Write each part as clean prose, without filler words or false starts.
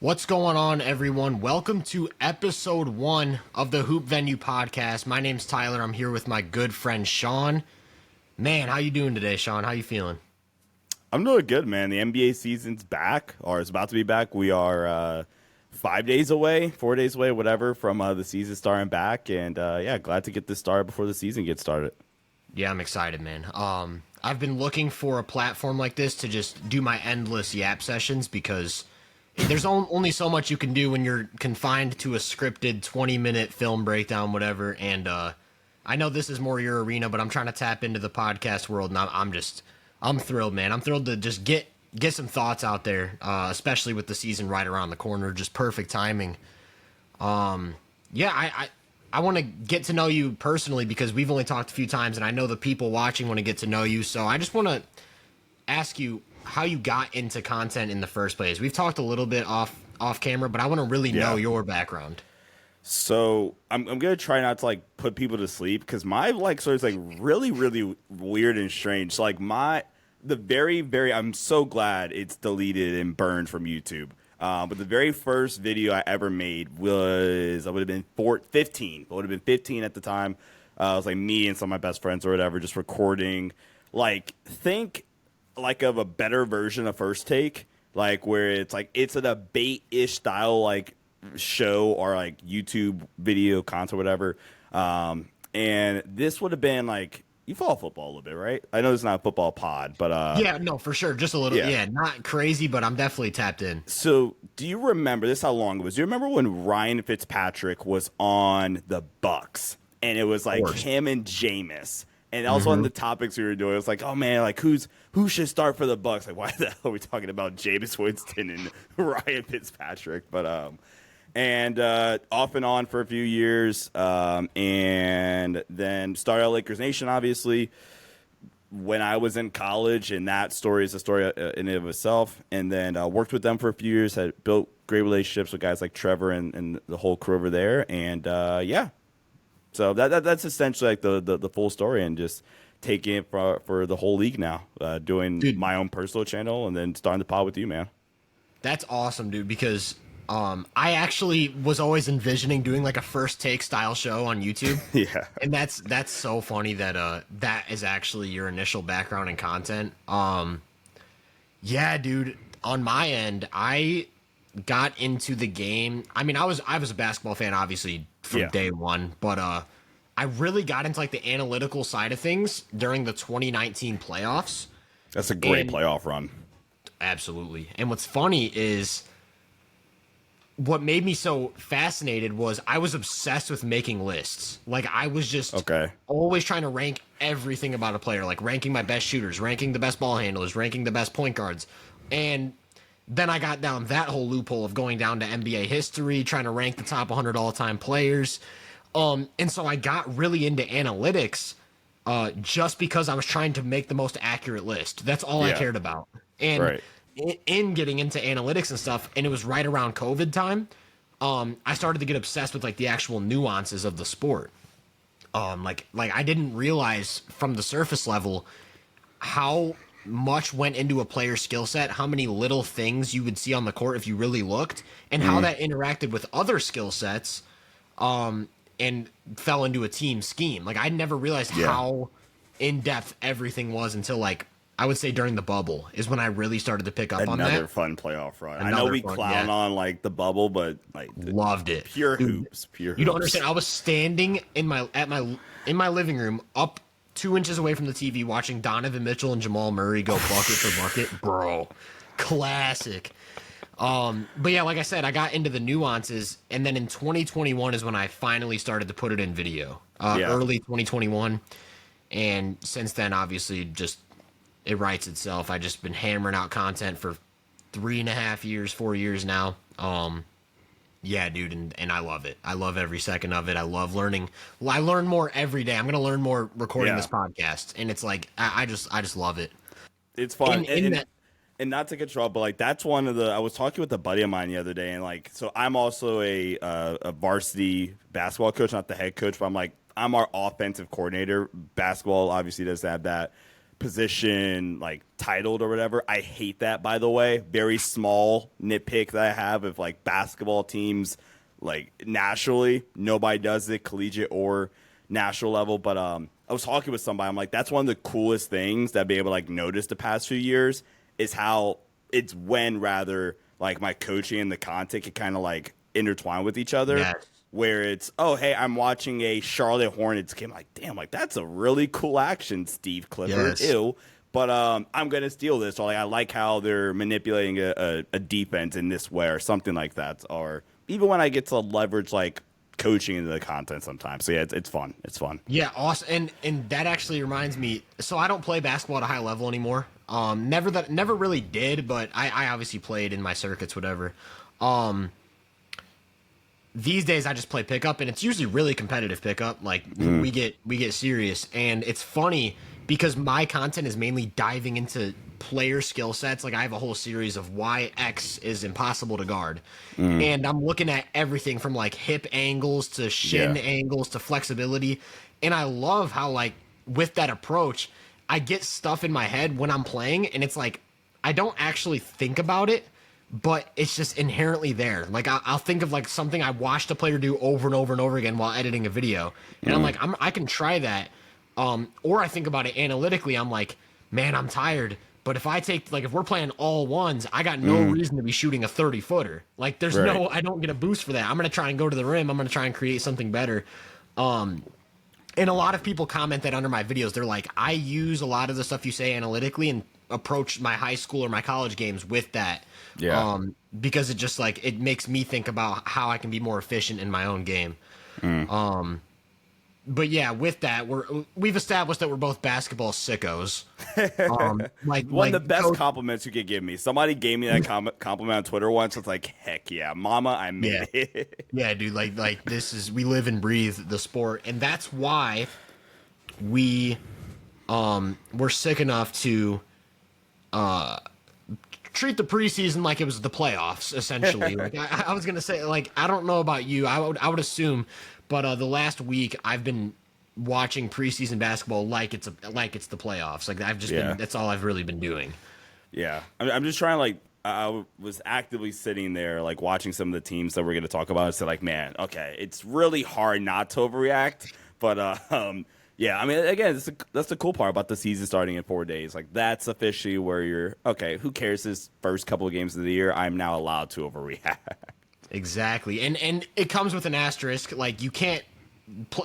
What's going on, everyone? Welcome to episode 1 of the Hoop Venue podcast. My name's Tyler. I'm here with my good friend Sean. Man, how you doing today, Sean? How you feeling? I'm doing good, man. The NBA season's back, or is about to be back. We are 5 days away, 4 days away, whatever, from the season starting back. And, yeah, glad to get this started before the season gets started. Yeah, I'm excited, man. I've been looking for a platform like this to just do my endless yap sessions because there's only so much you can do when you're confined to a scripted 20-minute film breakdown, whatever. And I know this is more your arena, but I'm trying to tap into the podcast world, and I'm thrilled, man. I'm thrilled to just get some thoughts out there, especially with the season right around the corner. Just perfect timing. Yeah, I want to get to know you personally because we've only talked a few times, and I know the people watching want to get to know you. So I just want to ask you how you got into content in the first place. We've talked a little bit off camera, but I want to really know your background. So I'm gonna try not to put people to sleep because my story is really weird and strange. So I'm so glad it's deleted and burned from YouTube. But the very first video I ever made was I would have been 15. I would have been 15 at the time. It was me and some of my best friends or whatever, just recording. Think of a better version of First Take, where it's a debate-ish style show or YouTube video content or whatever. And this would have been you follow football a little bit, right? I know it's not a football pod, but yeah, no, for sure, just a little. Yeah, not crazy, but I'm definitely tapped in. So, do you remember this? How long it was? Do you remember when Ryan Fitzpatrick was on the Bucks, and it was him and Jameis? And also on the topics we were doing, it was oh man, who should start for the Bucks? Why the hell are we talking about Jameis Winston and Ryan Fitzpatrick? But and off and on for a few years, and then started at Lakers Nation, obviously, when I was in college, and that story is a story in and of itself. And then worked with them for a few years, had built great relationships with guys like Trevor and the whole crew over there, and yeah. So that's essentially the full story, and just taking it for the whole league now, doing my own personal channel, and then starting the pod with you, man. That's awesome, dude, because I actually was always envisioning doing a First Take style show on YouTube. Yeah. And that's so funny that that is actually your initial background in content. Yeah, dude, on my end, I got into the game. I mean, I was a basketball fan, obviously, from day one, but I really got into the analytical side of things during the 2019 playoffs. That's a great playoff run. Absolutely. And what's funny is what made me so fascinated was I was obsessed with making lists. I was just always trying to rank everything about a player, ranking my best shooters, ranking the best ball handlers, ranking the best point guards. And then I got down that whole loophole of going down to NBA history, trying to rank the top 100 all-time players. And so I got really into analytics just because I was trying to make the most accurate list. That's all I cared about. And in getting into analytics and stuff, and it was right around COVID time, I started to get obsessed with the actual nuances of the sport. I didn't realize from the surface level how much went into a player's skill set, how many little things you would see on the court if you really looked, and how that interacted with other skill sets, and fell into a team scheme. I never realized how in-depth everything was until I would say during the bubble is when I really started to pick up on that. Another fun playoff run. I know we clown on the bubble, but loved it. Pure hoops. You don't understand. I was standing in my living room up 2 inches away from the TV watching Donovan Mitchell and Jamal Murray go bucket for bucket. Bro, classic. But yeah, like I said, I got into the nuances, and then in 2021 is when I finally started to put it in video. Early 2021, and since then, obviously, just it writes itself. I just been hammering out content for 3.5 years, 4 years now. Yeah, dude, and I love it. I love every second of it. I love learning. Well, I learn more every day. I'm gonna learn more recording this podcast, and it's I just love it. It's fun. And not to control, but that's one of the. I was talking with a buddy of mine the other day, and so I'm also a varsity basketball coach, not the head coach, but I'm our offensive coordinator. Basketball obviously doesn't have that position like titled or whatever. I hate that, by the way. Very small nitpick that I have of like basketball teams like nationally. Nobody does it, collegiate or national level. But I was talking with somebody. I'm like, that's one of the coolest things that I've been able to like notice the past few years is how it's when rather like my coaching and the content can kind of like intertwine with each other. Yes. Where it's, oh, hey, I'm watching a Charlotte Hornets game. Like, damn, like that's a really cool action, Steve Clifford. Yes. Ew. But I'm going to steal this. Or like, I like how they're manipulating a defense in this way or something like that. Or even when I get to leverage like coaching into the content sometimes. So yeah, it's fun. It's fun. Yeah, awesome. And that actually reminds me. So I don't play basketball at a high level anymore. Never really did, but I obviously played in my circuits, whatever. These days I just play pickup, and it's usually really competitive pickup. Like we get serious, and it's funny because my content is mainly diving into player skill sets. Like I have a whole series of why X is impossible to guard, and I'm looking at everything from like hip angles to shin angles to flexibility, and I love how like with that approach, I get stuff in my head when I'm playing, and it's like I don't actually think about it. But it's just inherently there. Like I'll think of like something I watched a player do over and over and over again while editing a video, and I'm like, I can try that. Or I think about it analytically. I'm like, man, I'm tired. But if I take like if we're playing all ones, I got no reason to be shooting a 30-footer. Like there's no, I don't get a boost for that. I'm gonna try and go to the rim. I'm gonna try and create something better. And a lot of people comment that under my videos. They're like, I use a lot of the stuff you say analytically and approach my high school or my college games with that. Yeah. Because it just like it makes me think about how I can be more efficient in my own game. But yeah, with that, we've established that we're both basketball sickos. Like one of the best compliments you could give me. Somebody gave me that compliment on Twitter once. It's like, heck yeah, mama, I made it. Yeah, dude. Like this is we live and breathe the sport, and that's why we're sick enough to treat the preseason like it was the playoffs, essentially. Like I was gonna say, like I don't know about you, I would assume, but the last week I've been watching preseason basketball like it's the playoffs. Like I've just been that's all I've really been doing. Yeah, I'm just trying to like I was actively sitting there like watching some of the teams that we're gonna talk about and said like, man, okay, it's really hard not to overreact, but yeah, I mean, again, that's the cool part about the season starting in 4 days. Like, that's officially where you're, okay, who cares this first couple of games of the year? I'm now allowed to overreact. Exactly. And it comes with an asterisk. Like, you can't,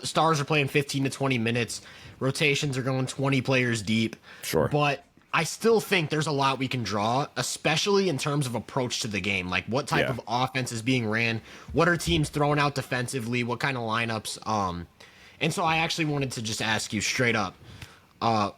stars are playing 15 to 20 minutes. Rotations are going 20 players deep. Sure. But I still think there's a lot we can draw, especially in terms of approach to the game. Like, what type of offense is being ran? What are teams throwing out defensively? What kind of lineups? And so I actually wanted to just ask you straight up, out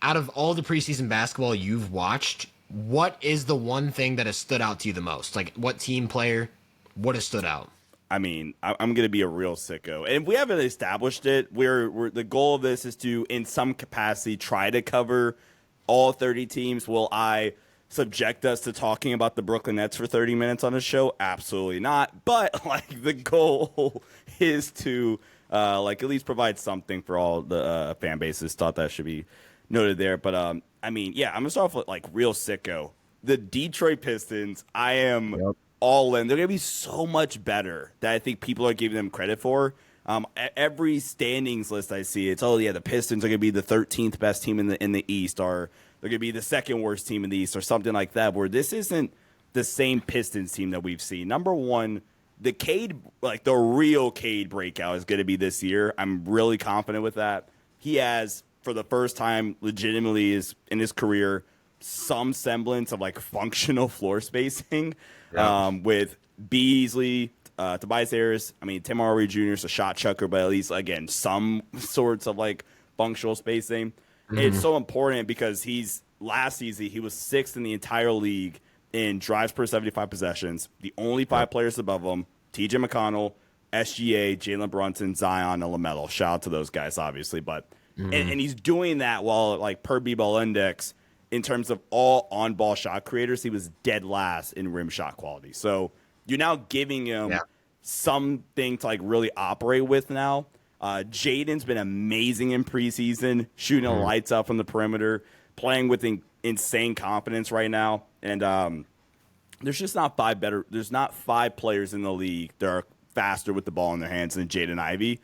of all the preseason basketball you've watched, what is the one thing that has stood out to you the most? Like, what team player, what has stood out? I mean, I'm going to be a real sicko. And if we haven't established it, we're the goal of this is to, in some capacity, try to cover all 30 teams. Will I subject us to talking about the Brooklyn Nets for 30 minutes on a show? Absolutely not. But, like, the goal is to... like at least provide something for all the fan bases. Thought that should be noted there. But I mean, yeah, I'm gonna start off with like real sicko. The Detroit Pistons, I am all in. They're gonna be so much better that I think people are giving them credit for. Every standings list I see, it's the Pistons are gonna be the 13th best team in the East, or they're gonna be the second worst team in the East, or something like that. Where this isn't the same Pistons team that we've seen. Number one. The Cade, like the real Cade breakout is going to be this year. I'm really confident with that. He has, for the first time, legitimately in his career, some semblance of like functional floor spacing with Beasley, Tobias Harris. I mean, Tim Hardaway Jr. is a shot chucker, but at least, again, some sorts of like functional spacing. It's so important because last season, he was sixth in the entire league in drives per 75 possessions. The only five players above him, T.J. McConnell, SGA, Jalen Brunson, Zion, and LaMelo. Shout out to those guys, obviously. But and he's doing that while, like, per B-ball index, in terms of all on-ball shot creators, he was dead last in rim shot quality. So you're now giving him something to, like, really operate with now. Jaden's been amazing in preseason, shooting the lights out from the perimeter, playing with insane confidence right now. And there's not five players in the league that are faster with the ball in their hands than Jaden Ivey.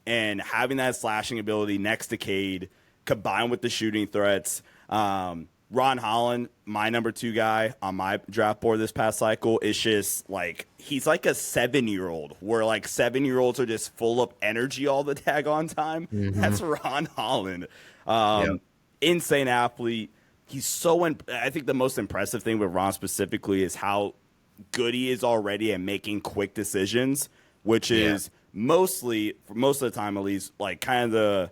And having that slashing ability next to Cade, combined with the shooting threats, Ron Holland, my number 2 guy on my draft board this past cycle, is just like, he's like a 7-year-old, where like 7-year-olds are just full of energy all the daggone time. That's Ron Holland. Insane athlete. He's so, I think the most impressive thing with Ron specifically is how good he is already at making quick decisions, which is mostly, for most of the time at least, like kind of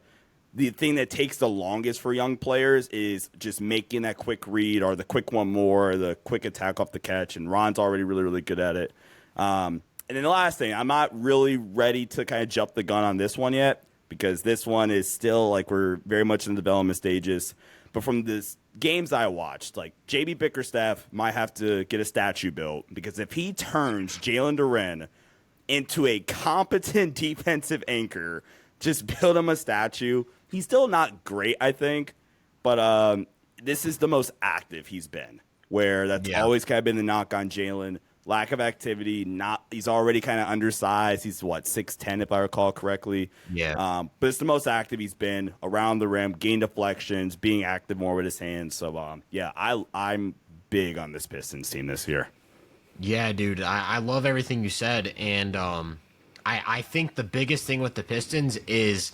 the thing that takes the longest for young players is just making that quick read or the quick one more, or the quick attack off the catch. And Ron's already really, really good at it. And then the last thing, I'm not really ready to kind of jump the gun on this one yet, because this one is still like, we're very much in the development stages. But from this games I watched, like JB Bickerstaff might have to get a statue built, because if he turns Jalen Duren into a competent defensive anchor, just build him a statue. He's still not great, I think, but this is the most active he's been, where that's always kind of been the knock on Jalen. Lack of activity. He's already kind of undersized. He's 6'10" if I recall correctly. Yeah. But it's the most active he's been around the rim, gain deflections, being active more with his hands. So I'm big on this Pistons team this year. Yeah, dude. I love everything you said, and I think the biggest thing with the Pistons is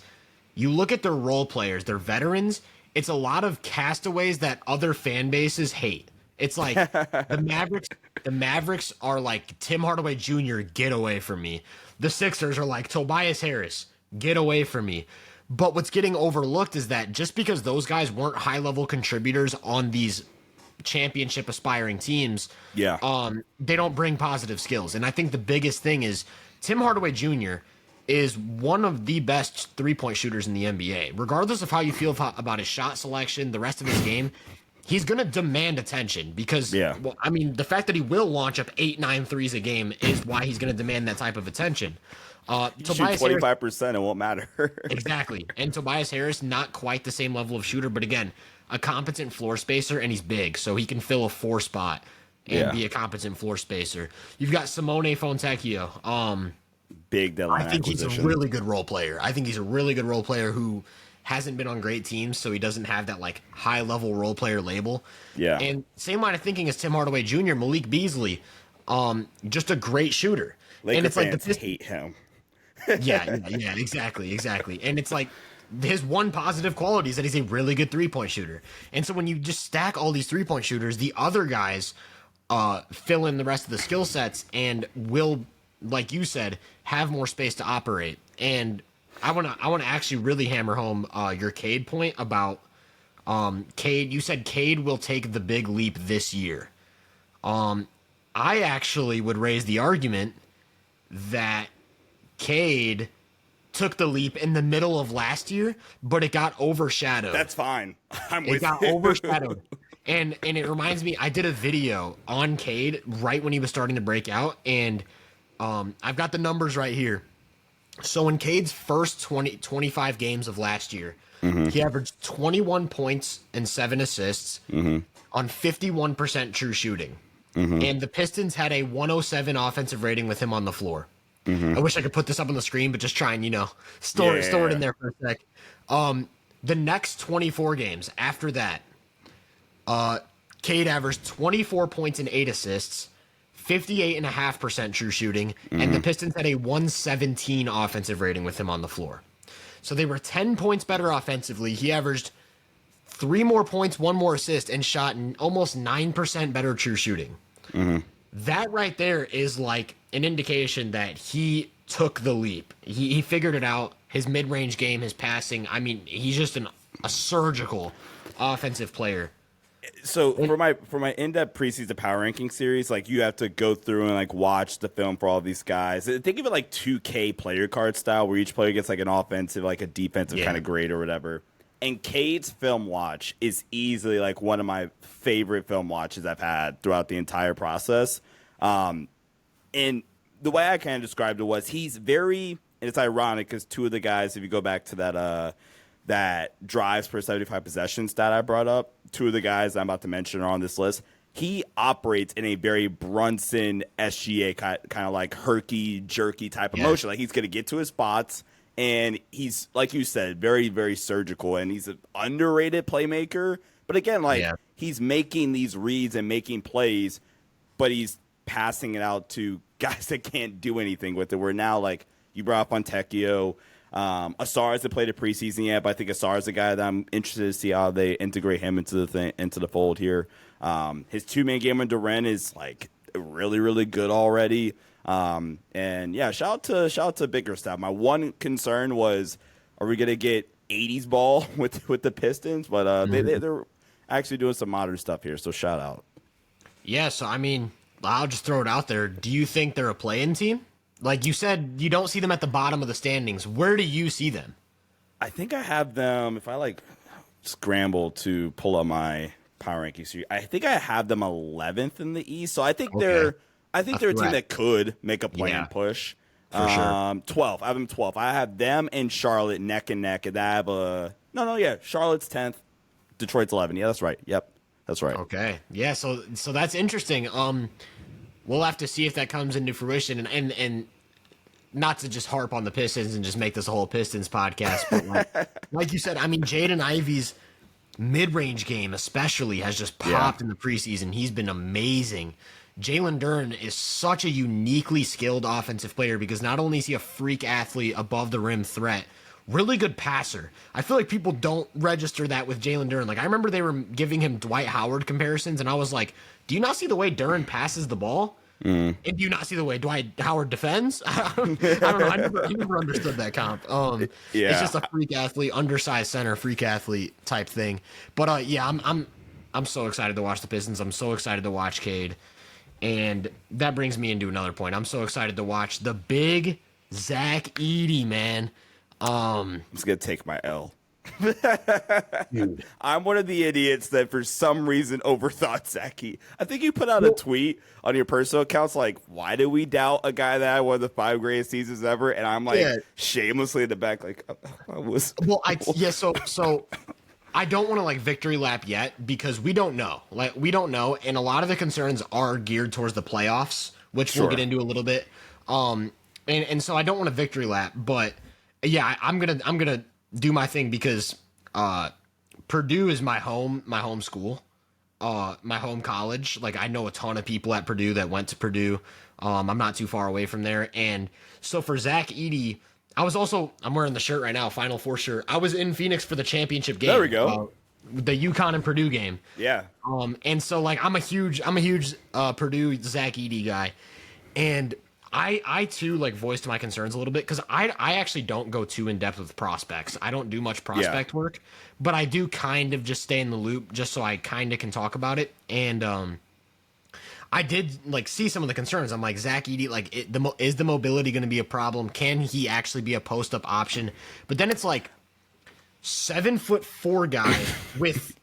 you look at their role players, their veterans. It's a lot of castaways that other fan bases hate. It's like the Mavericks. The Mavericks are like Tim Hardaway Jr., get away from me. The Sixers are like Tobias Harris, get away from me. But what's getting overlooked is that just because those guys weren't high-level contributors on these championship aspiring teams, they don't bring positive skills. And I think the biggest thing is Tim Hardaway Jr. is one of the best three-point shooters in the NBA. Regardless of how you feel about his shot selection, the rest of his game, he's going to demand attention because, well, I mean, the fact that he will launch up 8-9 threes a game is why he's going to demand that type of attention. Tobias 25%, it won't matter. Exactly. And Tobias Harris, not quite the same level of shooter, but again, a competent floor spacer, and he's big, so he can fill a 4 spot and be a competent floor spacer. You've got Simone Fontecchio. Big deadline I think acquisition. He's a really good role player. I think he's a really good role player who hasn't been on great teams, so he doesn't have that like high level role player label. Yeah. And same line of thinking as Tim Hardaway Jr., Malik Beasley, just a great shooter. Laker and it's fans like hate him. yeah, exactly. And it's like his one positive quality is that he's a really good 3-point shooter. And so when you just stack all these 3-point shooters, the other guys fill in the rest of the skill sets and will, like you said, have more space to operate. And I want to actually really hammer home your Cade point about Cade. You said Cade will take the big leap this year. I actually would raise the argument that Cade took the leap in the middle of last year, but it got overshadowed. That's fine. It got overshadowed. And it reminds me, I did a video on Cade right when he was starting to break out, and I've got the numbers right here. So in Cade's first 25 games of last year, he averaged 21 points and 7 assists on 51% true shooting. And the Pistons had a 107 offensive rating with him on the floor. I wish I could put this up on the screen, but just try and, store it in there for a sec. The next 24 games after that, Cade averaged 24 points and 8 assists, 58.5% true shooting, and the Pistons had a 117 offensive rating with him on the floor. So they were 10 points better offensively. He averaged 3 more points, 1 more assist, and shot almost 9% better true shooting. That right there is like an indication that he took the leap. He figured it out. His mid-range game, his passing. I mean, he's just a surgical offensive player. So for my in-depth preseason power ranking series, like you have to go through and like watch the film for all these guys. Think of it like 2K player card style, where each player gets like an offensive, like a defensive kind of grade or whatever. And Cade's film watch is easily like one of my favorite film watches I've had throughout the entire process. And the way I kind of described it was he's very and it's ironic because two of the guys, if you go back to that drives per 75 possessions stat I brought up, two of the guys I'm about to mention are on this list. He operates in a very Brunson SGA kind of like herky jerky type of motion. Like he's going to get to his spots, and he's, like you said, very, very surgical, and he's an underrated playmaker. But again, he's making these reads and making plays, but he's passing it out to guys that can't do anything with it. We're now, like you brought up on Tecchio. Asar hasn't played a preseason yet, but I think Asar is a guy that I'm interested to see how they integrate him into the fold here. His 2-man game on Duren is like really, really good already. And yeah, shout out to Bickerstaff. My one concern was, are we gonna get 80s ball with the Pistons? But they're actually doing some modern stuff here, so shout out. Yeah, so I mean, I'll just throw it out there. Do you think they're a play-in team? Like you said, you don't see them at the bottom of the standings. Where do you see them? I think I have them, if I like scramble to pull up my power rankings, I think I have them 11th in the East. So I think they're a team that could make a play-in push. For sure. 12. I have them 12. I have them and Charlotte neck and neck. And I have Charlotte's 10th. Detroit's 11. Yeah, that's right. Yep. That's right. Okay. Yeah, so that's interesting. We'll have to see if that comes into fruition, and not to just harp on the Pistons and just make this a whole Pistons podcast, but like you said, I mean, Jaden Ivey's mid-range game especially has just popped in the preseason. He's been amazing. Jalen Duren is such a uniquely skilled offensive player because not only is he a freak athlete, above the rim threat, really good passer. I feel like people don't register that with Jalen Duren. Like, I remember they were giving him Dwight Howard comparisons, and I was like, do you not see the way Duren passes the ball? And do you not see the way Dwight Howard defends? I don't know. I never understood that comp. It's just a freak athlete, undersized center, freak athlete type thing. But I'm so excited to watch the Pistons. I'm so excited to watch Cade. And that brings me into another point. I'm so excited to watch the big Zach Edey, man. I'm just gonna take my L. I'm one of the idiots that for some reason overthought Zachy. I think you put out a tweet on your personal accounts like, why do we doubt a guy that had one of the 5 greatest seasons ever? And I'm like shamelessly in the back like, so I don't want to like victory lap yet because we don't know. Like, we don't know, and a lot of the concerns are geared towards the playoffs, which we'll get into a little bit. And so I don't want to victory lap, but yeah, I'm gonna do my thing because Purdue is my home school, my home college. Like, I know a ton of people at Purdue that went to Purdue. I'm not too far away from there, and so for Zach Edey, I'm wearing the shirt right now, Final Four shirt. I was in Phoenix for the championship game. There we go. The UConn and Purdue game. Yeah. And so like I'm a huge Purdue Zach Edey guy, and I too like voiced my concerns a little bit because I actually don't go too in depth with prospects. I don't do much prospect work, but I do kind of just stay in the loop just so I kind of can talk about it. And I did like see some of the concerns. I'm like, Zach Edey, like, is the mobility going to be a problem? Can he actually be a post up option? But then it's like 7'4" guy with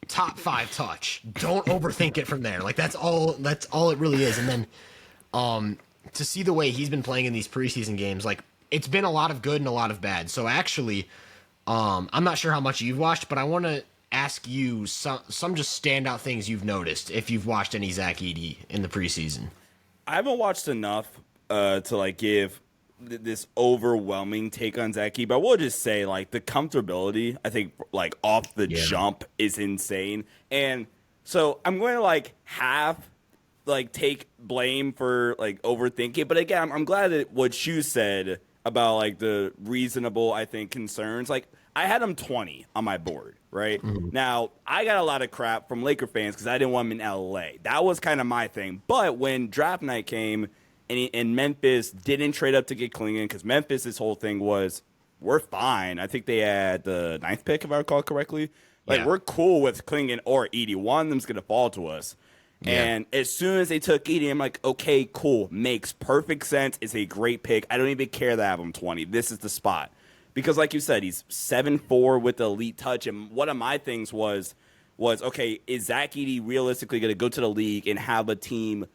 top 5 touch. Don't overthink it from there. Like, that's all it really is. And then to see the way he's been playing in these preseason games, like, it's been a lot of good and a lot of bad. So actually, I'm not sure how much you've watched, but I want to ask you some just standout things you've noticed if you've watched any Zach Edey in the preseason. I haven't watched enough to like give this overwhelming take on Zach Edey, but I will just say like the comfortability, I think like off the jump is insane. And so I'm going to like take blame for like overthinking, but again, I'm glad that what you said about like the reasonable, I think, concerns, like I had him 20 on my board, right? Mm-hmm. Now, I got a lot of crap from Laker fans because I didn't want him in LA. That was kind of my thing. But when draft night came and Memphis didn't trade up to get Klingon, because Memphis' whole thing was, we're fine. I think they had the 9th pick, if I recall correctly. Like, we're cool with Klingon or Edey. One of them's going to fall to us. Yeah. And as soon as they took Edey, I'm like, okay, cool. Makes perfect sense. It's a great pick. I don't even care that I have him 20. This is the spot. Because like you said, he's 7'4" with elite touch. And one of my things was okay, is Zach Edey realistically going to go to the league and have a team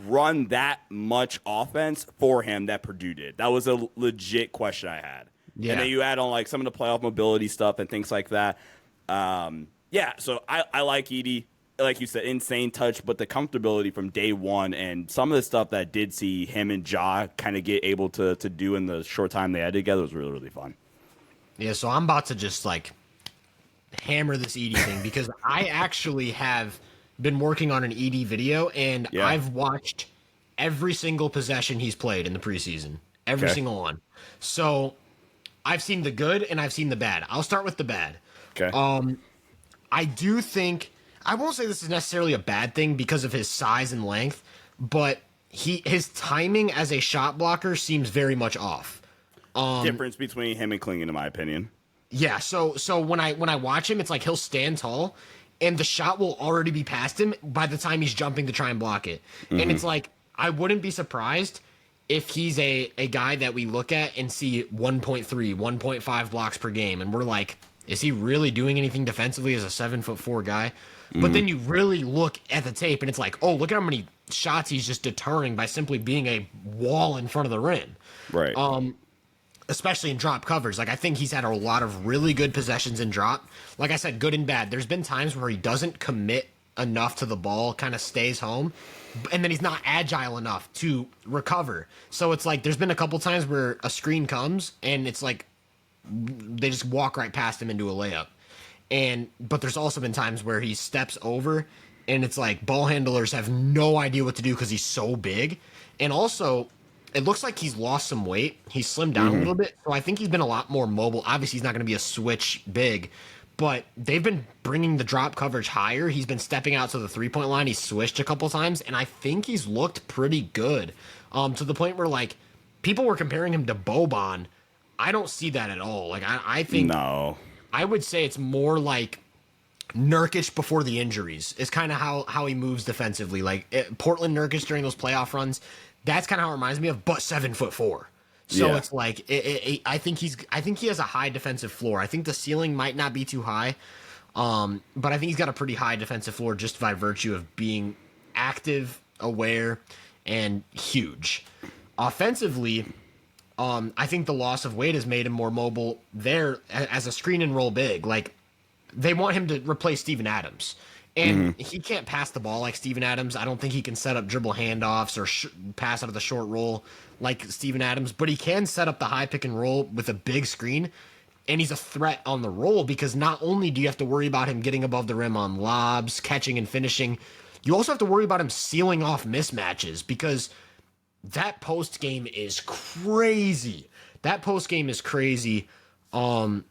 run that much offense for him that Purdue did? That was a legit question I had. Yeah. And then you add on like some of the playoff mobility stuff and things like that. So I like Edey. Like you said, insane touch, but the comfortability from day one and some of the stuff that I did see him and Ja kind of get able to do in the short time they had together was really, really fun. Yeah, so I'm about to just like hammer this Edey thing because I actually have been working on an Edey video and I've watched every single possession he's played in the preseason. Every single one. So I've seen the good and I've seen the bad. I'll start with the bad. Okay. I do think I won't say this is necessarily a bad thing because of his size and length, but his timing as a shot blocker seems very much off. Difference between him and Klingon, in my opinion. Yeah, so when I watch him, it's like he'll stand tall, and the shot will already be past him by the time he's jumping to try and block it. Mm-hmm. And it's like I wouldn't be surprised if he's a guy that we look at and see 1.3, 1.5 blocks per game, and we're like, is he really doing anything defensively as a 7'4" guy? But then you really look at the tape and it's like, oh, look at how many shots he's just deterring by simply being a wall in front of the rim. Right. Especially in drop covers. Like, I think he's had a lot of really good possessions in drop. Like I said, good and bad. There's been times where he doesn't commit enough to the ball, kind of stays home, and then he's not agile enough to recover. So it's like there's been a couple times where a screen comes and it's like they just walk right past him into a layup. But there's also been times where he steps over and it's like ball handlers have no idea what to do because he's so big. And also, it looks like he's lost some weight. He's slimmed down a little bit. So I think he's been a lot more mobile. Obviously, he's not going to be a switch big, but they've been bringing the drop coverage higher. He's been stepping out to the three-point line. He's switched a couple times, and I think he's looked pretty good to the point where, like, people were comparing him to Boban. I don't see that at all. Like, I think... No. I would say it's more like Nurkic before the injuries is kind of how he moves defensively. Like Portland Nurkic during those playoff runs, that's kind of how it reminds me of, but 7'4". So it's like I think he has a high defensive floor. I think the ceiling might not be too high, but I think he's got a pretty high defensive floor just by virtue of being active, aware, and huge. Offensively, I think the loss of weight has made him more mobile there as a screen and roll big. Like, they want him to replace Steven Adams. And he can't pass the ball like Steven Adams. I don't think he can set up dribble handoffs or pass out of the short roll like Steven Adams. But he can set up the high pick and roll with a big screen. And he's a threat on the roll because not only do you have to worry about him getting above the rim on lobs, catching and finishing, you also have to worry about him sealing off mismatches because that post game is crazy. I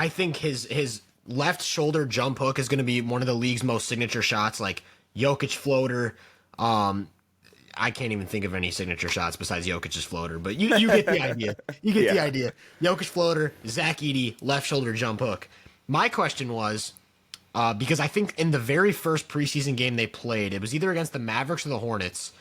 think his left shoulder jump hook is going to be one of the league's most signature shots, like Jokic floater. I can't even think of any signature shots besides Jokic's floater, but you get the idea. You get the idea. Jokic floater, Zach Edey, left shoulder jump hook. My question was, because I think in the very first preseason game they played, it was either against the Mavericks or the Hornets,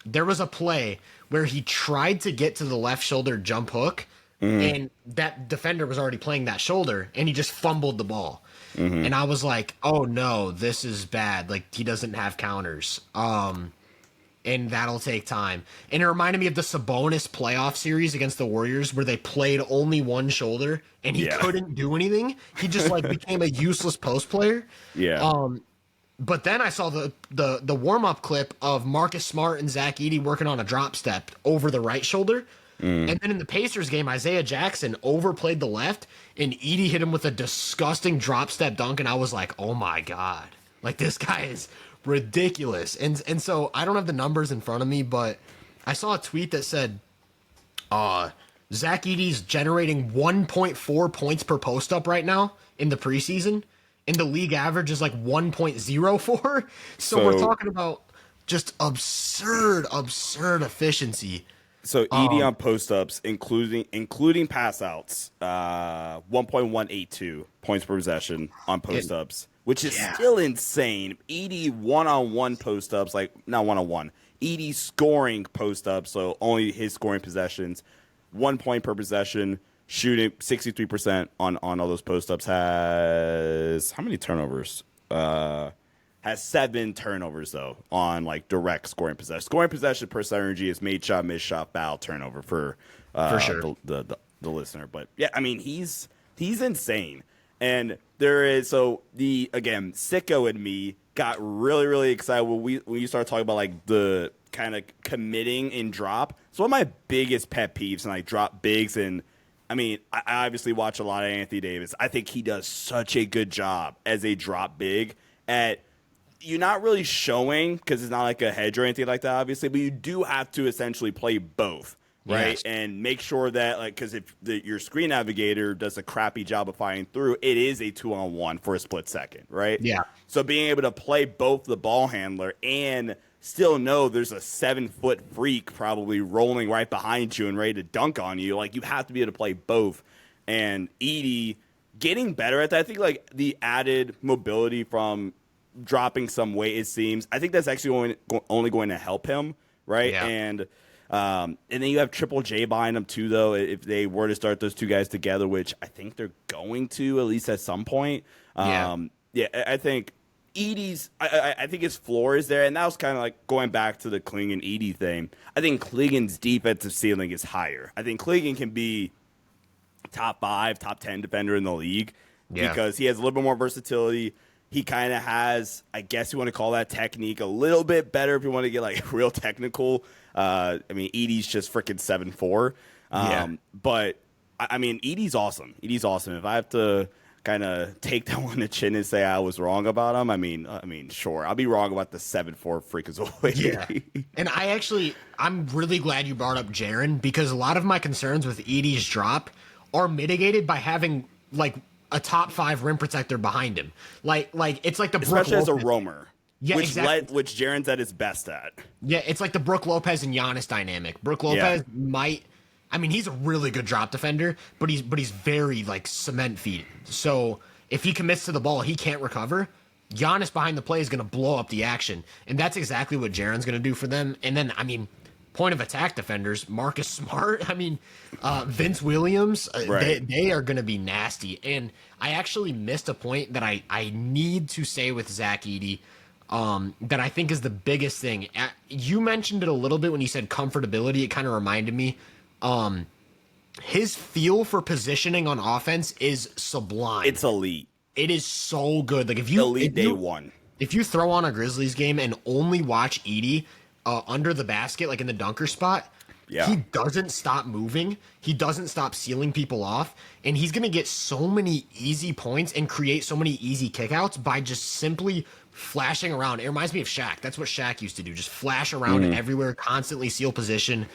there was a play where he tried to get to the left shoulder jump hook, and that defender was already playing that shoulder, and he just fumbled the ball. And I was like, oh no, this is bad. Like, he doesn't have counters. And that'll take time. And it reminded me of the Sabonis playoff series against the Warriors where they played only one shoulder, and he couldn't do anything. He just, like, became a useless post player. But then I saw the warm-up clip of Marcus Smart and Zach Edey working on a drop step over the right shoulder. And then in the Pacers game, Isaiah Jackson overplayed the left, and Edey hit him with a disgusting drop step dunk, and I was like, oh my God. Like, this guy is ridiculous. And so I don't have the numbers in front of me, but I saw a tweet that said Zach Edey's generating 1.4 points per post-up right now in the preseason, and the league average is like 1.04. So we're talking about just absurd efficiency. So Edey on post-ups, including pass-outs, 1.182 points per possession on post-ups, which is still insane. Edey one-on-one post-ups, like not one-on-one. Edey scoring post-ups, so only his scoring possessions, 1 point per possession, shooting 63% on all those post-ups. Has how many turnovers? has 7 turnovers, though, on, like, direct scoring possession. Scoring possession percentage is made shot, missed shot, foul, turnover for sure. the listener. But, yeah, I mean, he's insane. And there is, so again, sicko in me got really, really excited when you started talking about, like, the kind of committing in drop. It's one of my biggest pet peeves, and like drop bigs. And I mean, I obviously watch a lot of Anthony Davis. I think he does such a good job as a drop big at, you're not really showing because it's not like a hedge or anything like that, obviously, but you do have to essentially play both, right? Yes. And make sure that, like, because if your screen navigator does a crappy job of fighting through, it is a 2-on-1 for a split second, right? Yeah. So being able to play both the ball handler and still know there's a 7-foot freak probably rolling right behind you and ready to dunk on you, like, you have to be able to play both. And Edey getting better at that, I think, like, the added mobility from dropping some weight, it seems, I think that's actually only going to help him, right? Yeah. And then you have Triple J behind him too, though, if they were to start those two guys together, which I think they're going to, at least at some point. Yeah, I think Edey's, I think his floor is there, and that was kind of like going back to the Clingan Edey thing. I think Clingan's defensive ceiling is higher. I think Clingan can be top 5, top 10 defender in the league because he has a little bit more versatility. He kind of has, I guess you want to call that technique, a little bit better if you want to get, like, real technical. I mean, Edey's just freaking 7'4". But, I mean, Edey's awesome. Edey's awesome. If I have to kind of take that one to chin and say I was wrong about him, I mean, sure. I'll be wrong about the 7'4" freak as always. Yeah. And I'm really glad you brought up Jaren, because a lot of my concerns with Edey's drop are mitigated by having, like, a top 5 rim protector behind him. Like it's like the especially as a roamer. Yeah, exactly. Which Jaren's at his best at. Yeah, it's like the Brook Lopez and Giannis dynamic. Brook Lopez he's a really good drop defender, but he's very, like, cement feet. So if he commits to the ball, he can't recover. Giannis behind the play is going to blow up the action, and that's exactly what Jaren's going to do for them. And then, I mean, point of attack defenders, Marcus Smart, I mean, Vince Williams, they are going to be nasty. And I actually missed a point that I need to say with Zach Edey that I think is the biggest thing. You mentioned it a little bit when you said comfortability. It kind of reminded me. His feel for positioning on offense is sublime. It's elite. It is so good. Like, day one. If you throw on a Grizzlies game and only watch Edey under the basket, like in the dunker spot, he doesn't stop moving. He doesn't stop sealing people off. And he's going to get so many easy points and create so many easy kickouts by just simply flashing around. It reminds me of Shaq. That's what Shaq used to do. Just flash around everywhere, constantly seal position.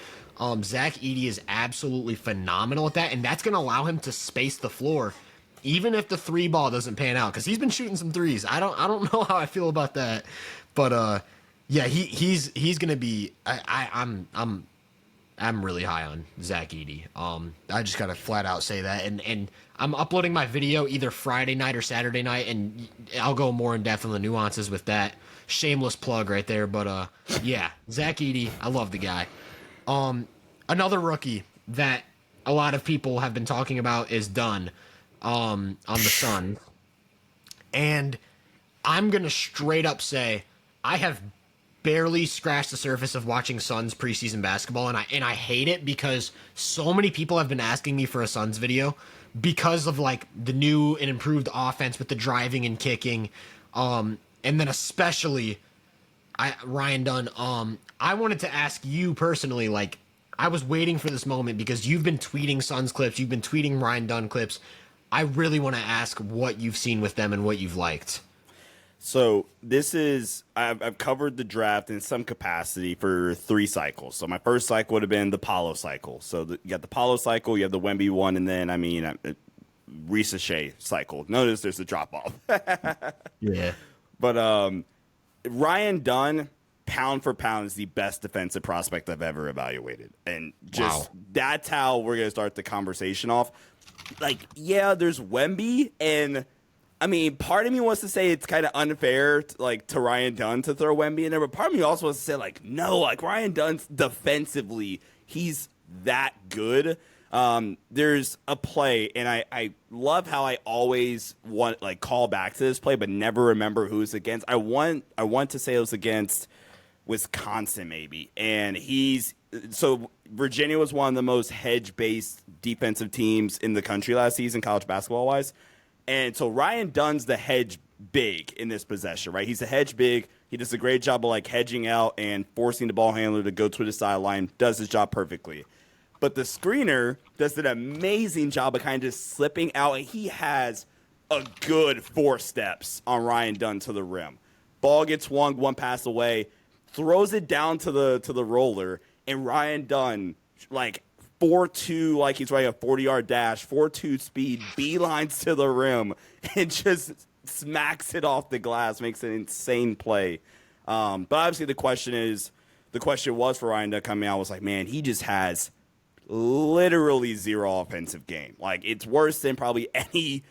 Zach Edey is absolutely phenomenal at that. And that's going to allow him to space the floor, even if the 3 ball doesn't pan out, because he's been shooting some threes. I don't know how I feel about that. But, yeah, he's going to be. I'm really high on Zach Edey. I just gotta flat out say that, and I'm uploading my video either Friday night or Saturday night, and I'll go more in depth on the nuances with that. Shameless plug right there, but yeah, Zach Edey, I love the guy. Another rookie that a lot of people have been talking about is Dunn, on the Suns, and I'm gonna straight up say I have barely scratched the surface of watching Suns preseason basketball, and I hate it because so many people have been asking me for a Suns video because of, like, the new and improved offense with the driving and kicking, and then especially Ryan Dunn. I wanted to ask you personally, like, I was waiting for this moment because you've been tweeting Suns clips, you've been tweeting Ryan Dunn clips. I really want to ask what you've seen with them and what you've liked. So this is, I've covered the draft in some capacity for 3 cycles. So my first cycle would have been the Paulo cycle. So you got the Paulo cycle, you have the Wemby one, and then, Risa Shea cycle. Notice there's a drop-off. Yeah. But Ryan Dunn, pound for pound, is the best defensive prospect I've ever evaluated. And just that's how we're going to start the conversation off. Like, yeah, there's Wemby, and I mean, part of me wants to say it's kind of unfair to Ryan Dunn to throw Wemby in there, but part of me also wants to say, like, no, like, Ryan Dunn's defensively, he's that good. There's a play, and I love how I always want call back to this play, but never remember who it's against. I want to say it was against Wisconsin, maybe, and so Virginia was one of the most hedge-based defensive teams in the country last season, college basketball-wise, and so Ryan Dunn's the hedge big in this possession, right? He's a hedge big. He does a great job of hedging out and forcing the ball handler to go to the sideline. Does his job perfectly. But the screener does an amazing job of kind of just slipping out, and he has a good 4 steps on Ryan Dunn to the rim. Ball gets swung, one pass away, throws it down to the roller, and Ryan Dunn, 4.2, he's running a 40-yard dash, 4.2 speed, beelines to the rim, and just smacks it off the glass, makes an insane play. But obviously the question was for Ryan Dunn coming out was man, he just has literally 0 offensive game. It's worse than probably any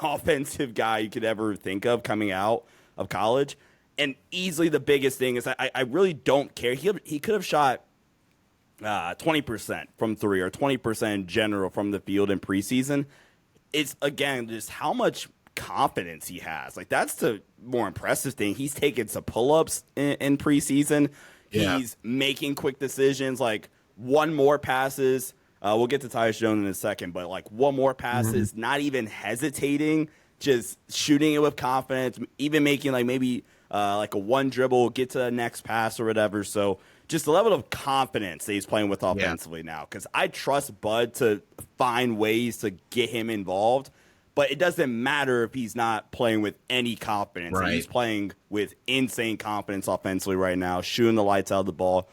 offensive guy you could ever think of coming out of college. And easily the biggest thing is I really don't care. He could have shot 20% from 3 or 20% in general from the field in preseason. It's, again, just how much confidence he has. That's the more impressive thing. He's taking some pull-ups in preseason. Yeah. He's making quick decisions, one more passes. We'll get to Tyus Jones in a second, but one more passes, not even hesitating, just shooting it with confidence, even making maybe a one dribble, get to the next pass or whatever. So just the level of confidence that he's playing with offensively now, because I trust Bud to find ways to get him involved, but it doesn't matter if he's not playing with any confidence. Right. He's playing with insane confidence offensively right now, shooting the lights out of the ball.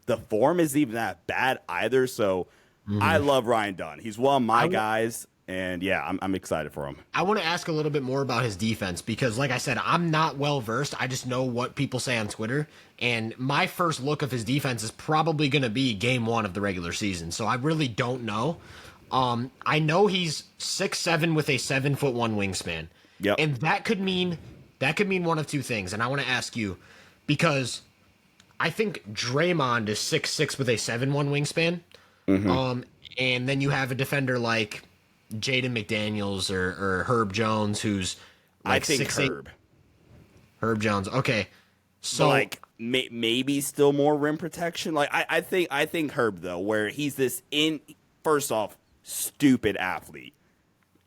The form isn't even that bad either, so I love Ryan Dunn. He's one of my guys, and yeah, I'm excited for him. I want to ask a little bit more about his defense because, like I said, I'm not well-versed. I just know what people say on Twitter, and my first look of his defense is probably going to be game 1 of the regular season, so I really don't know. I know he's 6'7" with a 7'1" wingspan, and that could mean one of two things, and I want to ask you because I think Draymond is 6'6" with a 7'1" wingspan. And then you have a defender like Jaden McDaniels or Herb Jones, who's I think 6'8". Herb Jones. Okay. So maybe still more rim protection. I think Herb though, where he's this first off, stupid athlete.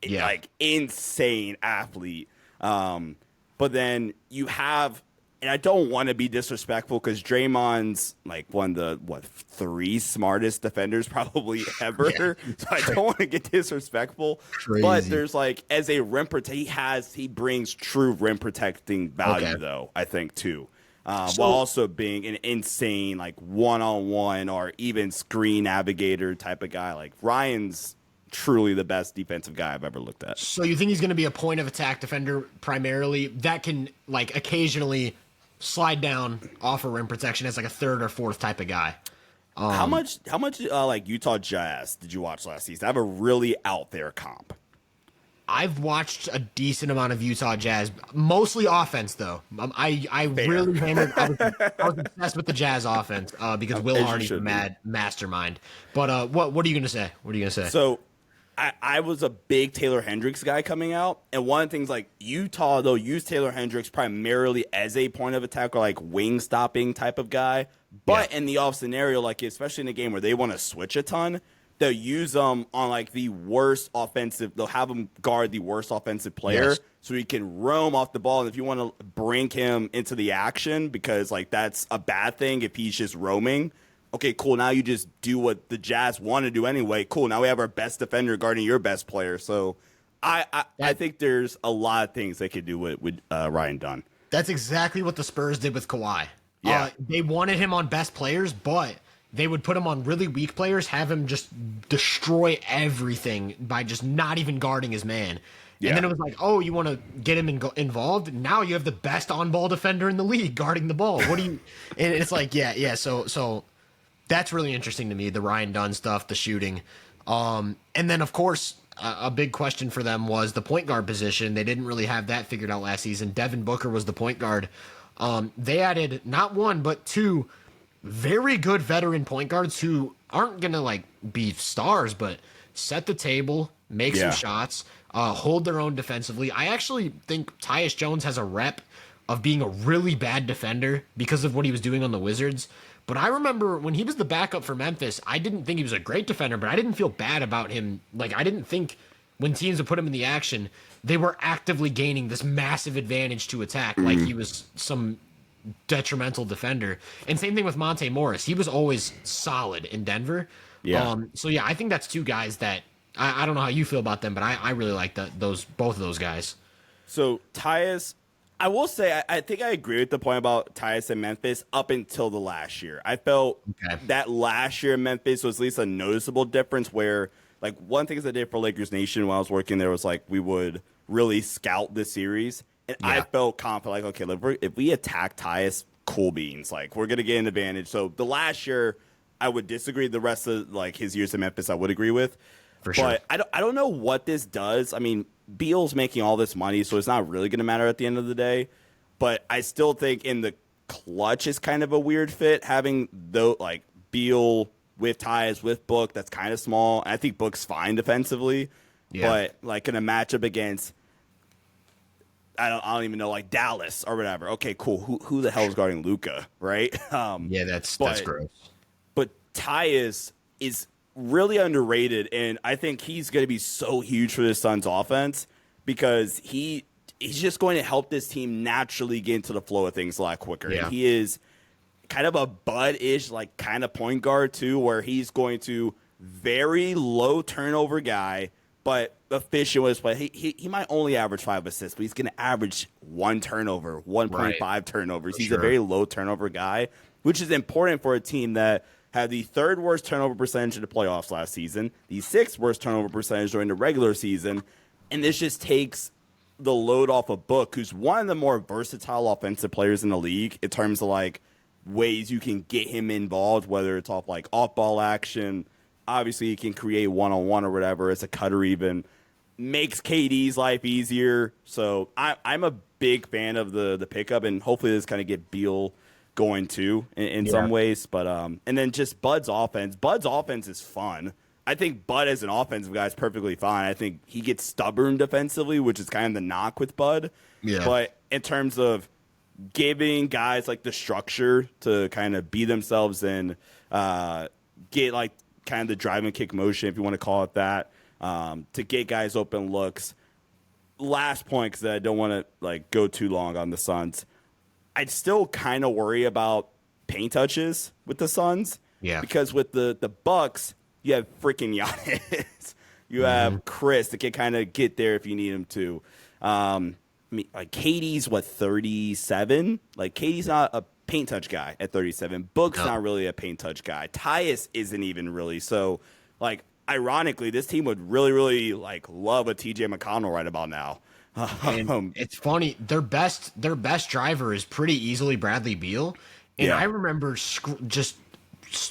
Yeah. Insane athlete. But then you have, and I don't want to be disrespectful because Draymond's one of the 3 smartest defenders probably ever. Yeah. So I don't want to get disrespectful. Crazy. But there's as a rim protector, he brings true rim protecting value though, I think too. While also being an insane one-on-one or even screen navigator type of guy. Ryan's truly the best defensive guy I've ever looked at. So you think he's going to be a point of attack defender primarily that can occasionally slide down off of rim protection as a 3rd or 4th type of guy? How much Utah Jazz did you watch last season? I have a really out there comp. I've watched a decent amount of Utah Jazz, mostly offense though. I really hammered. I was obsessed with the Jazz offense because Will Hardy's a mad mastermind. But what are you gonna say? What are you gonna say? So, I was a big Taylor Hendricks guy coming out, and one of the things Utah though used Taylor Hendricks primarily as a point of attack or wing stopping type of guy. But in the off scenario, especially in a game where they want to switch a ton, they'll use them on the worst offensive. They'll have him guard the worst offensive player so he can roam off the ball. And if you want to bring him into the action, because that's a bad thing if he's just roaming. Okay, cool. Now you just do what the Jazz want to do anyway. Cool. Now we have our best defender guarding your best player. So I think there's a lot of things they could do with Ryan Dunn. That's exactly what the Spurs did with Kawhi. Yeah, they wanted him on best players, but they would put him on really weak players, have him just destroy everything by just not even guarding his man. And then it was oh, you want to get him involved? Now you have the best on-ball defender in the league guarding the ball. What do you? And it's So that's really interesting to me, the Ryan Dunn stuff, the shooting. And then, of course, a big question for them was the point guard position. They didn't really have that figured out last season. Devin Booker was the point guard. They added not 1, but 2 very good veteran point guards who aren't going to be stars, but set the table, make some shots, hold their own defensively. I actually think Tyus Jones has a rep of being a really bad defender because of what he was doing on the Wizards. But I remember when he was the backup for Memphis, I didn't think he was a great defender, but I didn't feel bad about him. Like, I didn't think when teams would put him in the action, they were actively gaining this massive advantage to attack, like he was some detrimental defender. And same thing with Monte Morris. He was always solid in Denver. So yeah, I think that's two guys that I don't know how you feel about them, but I really like both of those guys. So Tyus, I will say I think I agree with the point about Tyus in Memphis up until the last year. I felt that last year in Memphis was at least a noticeable difference where, like, one thing I did for Lakers Nation while I was working there was, like, we would really scout the series. And I felt confident, like, okay, if we attack Tyus, cool beans. Like, we're going to get an advantage. So the last year, I would disagree. The rest of, like, his years in Memphis, I would agree with. For sure. But I don't know what this does. I mean, Beal's making all this money, so it's not really going to matter at the end of the day. But I still think in the clutch is kind of a weird fit, having, like, Beal with Tyus, with Book, that's kind of small. I think Book's fine defensively. But, like, in a matchup against, I don't even know, like Dallas or whatever. Okay, cool. Who the hell is guarding Luka, right? That's gross. But Tyus is really underrated, and I think he's going to be so huge for the Suns offense because he's just going to help this team naturally get into the flow of things a lot quicker. And he is kind of a Bud-ish, like, kind of point guard too, where he's going to very low turnover guy, but efficient with his play. He might only average 5 assists, but he's going to average 1 turnover, 1.5 turnovers. He's a very low turnover guy, which is important for a team that had the 3rd worst turnover percentage in the playoffs last season, the 6th worst turnover percentage during the regular season, and this just takes the load off of Book, who's one of the more versatile offensive players in the league in terms of, like, ways you can get him involved, whether it's off-ball action. Obviously, he can create one-on-one or whatever as a cutter even. Makes KD's life easier. So I'm a big fan of the pickup, and hopefully this kind of get Beal going too in some ways. But and then just Bud's offense. Bud's offense is fun. I think Bud as an offensive guy is perfectly fine. I think he gets stubborn defensively, which is kind of the knock with Bud. But in terms of giving guys, like, the structure to kind of be themselves and get, like, kind of the drive and kick motion, if you want to call it that, to get guys open looks. Last point, because I don't want to, like, go too long on the Suns. I'd still kind of worry about paint touches with the Suns. Because with the Bucks, you have freaking Giannis. You have Chris that can kind of get there if you need him to. I mean, like, KD's 37? Like, KD's not a paint touch guy at 37. Book's not really a paint touch guy. Tyus isn't even really. So, like, ironically, this team would really, really, like, love a TJ McConnell right about now. And it's funny. Their best driver is pretty easily Bradley Beal. And I remember just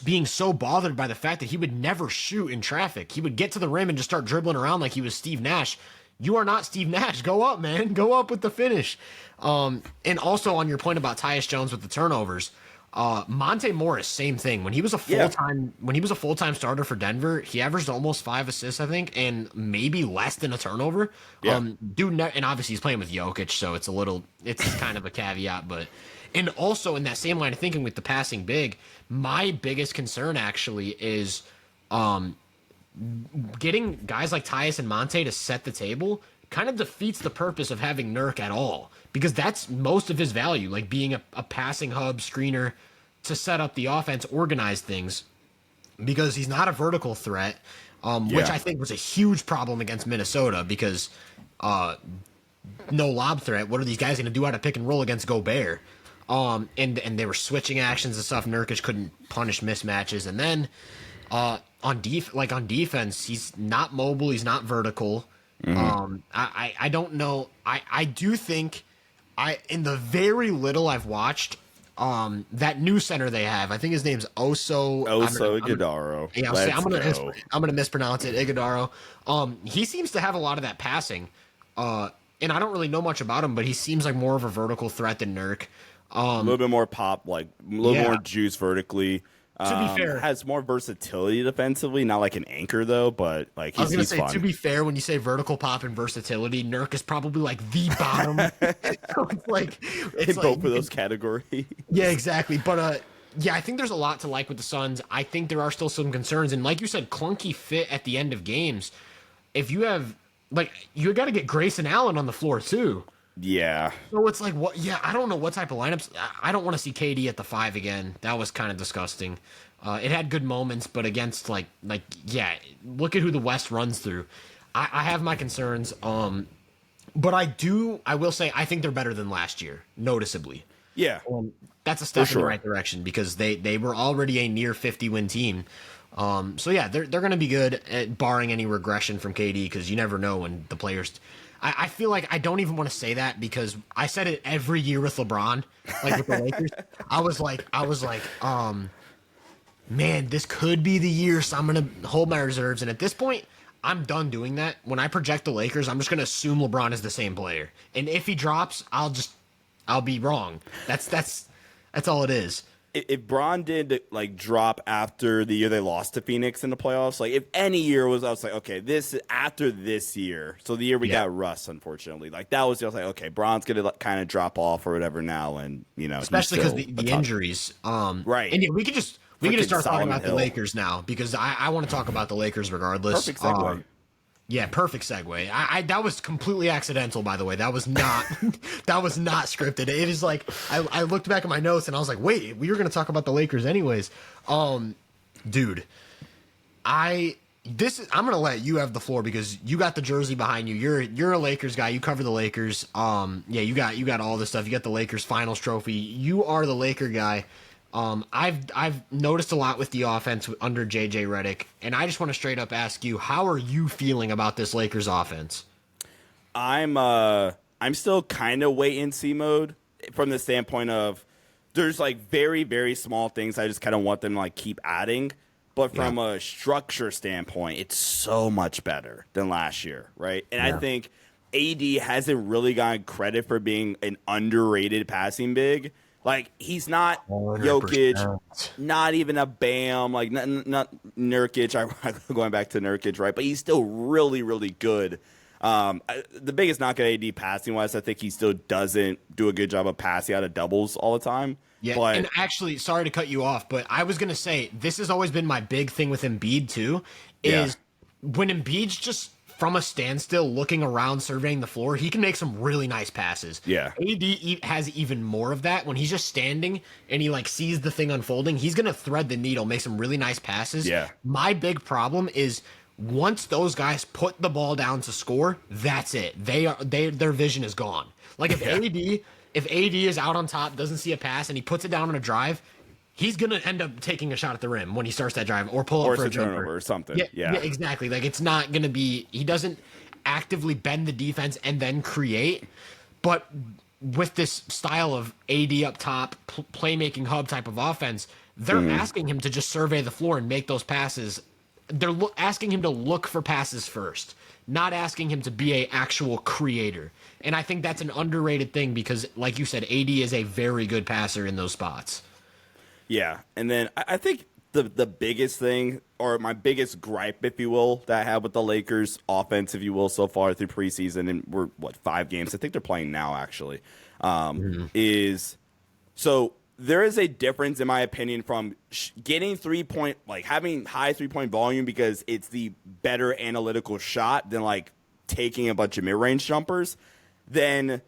being so bothered by the fact that he would never shoot in traffic. He would get to the rim and just start dribbling around like he was Steve Nash. You are not Steve Nash. Go up, man. Go up with the finish. And also on your point about Tyus Jones with the turnovers, Monte Morris, same thing. When he was a full-time starter for Denver, he averaged almost 5 assists, I think, and maybe less than a turnover. And obviously he's playing with Jokic, so it's kind of a caveat, but. And also in that same line of thinking with the passing big, my biggest concern actually is getting guys like Tyus and Monte to set the table kind of defeats the purpose of having Nurk at all, because that's most of his value, like being a passing hub screener to set up the offense, organize things, because he's not a vertical threat, which I think was a huge problem against Minnesota because no lob threat. What are these guys going to do out of pick and roll against Gobert? And they were switching actions and stuff. Nurkic couldn't punish mismatches. And then on defense, he's not mobile. He's not vertical. I don't know. I do think in the very little I've watched, that new center they have, I think his name's Oso Ighodaro. I'm gonna mispronounce it. Ighodaro. He seems to have a lot of that passing. And I don't really know much about him, but he seems like more of a vertical threat than Nurk. A little bit more pop, like a little more juice vertically. To be fair, has more versatility defensively, not like an anchor though, but like he's fun. To be fair, when you say vertical pop and versatility, Nurk is probably like the bottom. So it's in both of those categories. Yeah, exactly. But yeah, I think there's a lot to like with the Suns. I think there are still some concerns, and like you said, clunky fit at the end of games. If you have you got to get Grayson Allen on the floor too. Yeah. So it's like, what? Yeah, I don't know what type of lineups. I don't want to see KD at the 5 again. That was kind of disgusting. It had good moments, but against yeah, look at who the West runs through. I have my concerns. But I will say, I think they're better than last year, noticeably. Yeah. That's a step in the right direction because they were already a near 50-win team. So yeah, they're going to be good, barring any regression from KD, because you never know when the players. I feel like I don't even want to say that because I said it every year with LeBron, like with the Lakers. I was like, man, this could be the year, so I'm going to hold my reserves. And at this point, I'm done doing that. When I project the Lakers, I'm just going to assume LeBron is the same player. And if he drops, I'll be wrong. That's all it is. If Bron did drop after the year they lost to Phoenix in the playoffs, if any year I was like, okay, this after this year, so the year we got Russ, unfortunately, that was just okay, Bron's gonna kind of drop off or whatever now, and especially because the injuries, right? And we could just start talking about the Lakers now because I want to talk about the Lakers regardless. Perfect segue. Yeah, perfect segue. That was completely accidental, by the way. That was not scripted. It is like I looked back at my notes and I was like, wait, we were gonna talk about the Lakers anyways. Dude, I'm gonna let you have the floor because you got the jersey behind you. You're a Lakers guy. You cover the Lakers. Yeah, you got all this stuff. You got the Lakers finals trophy. You are the Laker guy. I've noticed a lot with the offense under JJ Redick, and I just want to straight up ask you, how are you feeling about this Lakers offense? I'm still kind of wait and see mode from the standpoint of there's very, very small things I just kind of want them to keep adding, but from a structure standpoint, it's so much better than last year, right? And I think AD hasn't really gotten credit for being an underrated passing big. He's not 100%. Jokic, not even a Bam, not Nurkic. I'm going back to Nurkic, right? But he's still really, really good. The biggest knock at AD passing-wise, I think he still doesn't do a good job of passing out of doubles all the time. Yeah, and actually, sorry to cut you off, but I was going to say, this has always been my big thing with Embiid, too, is when Embiid's just from a standstill, looking around, surveying the floor, he can make some really nice passes. Yeah. AD has even more of that. When he's just standing and he sees the thing unfolding, he's going to thread the needle, make some really nice passes. Yeah. My big problem is once those guys put the ball down to score, that's it. Their vision is gone. If AD is out on top, doesn't see a pass, and he puts it down on a drive, he's going to end up taking a shot at the rim when he starts that drive or pull up for a turnover or something. Yeah, exactly. It's not going to be – he doesn't actively bend the defense and then create. But with this style of AD up top, playmaking hub type of offense, they're asking him to just survey the floor and make those passes. They're asking him to look for passes first, not asking him to be an actual creator. And I think that's an underrated thing because, like you said, AD is a very good passer in those spots. Yeah, and then I think the biggest thing, or my biggest gripe, if you will, that I have with the Lakers offense, if you will, so far through preseason, and we're, 5 games? I think they're playing now, actually, is so there is a difference, in my opinion, from getting 3-point, having high 3-point volume because it's the better analytical shot than, taking a bunch of mid-range jumpers. Then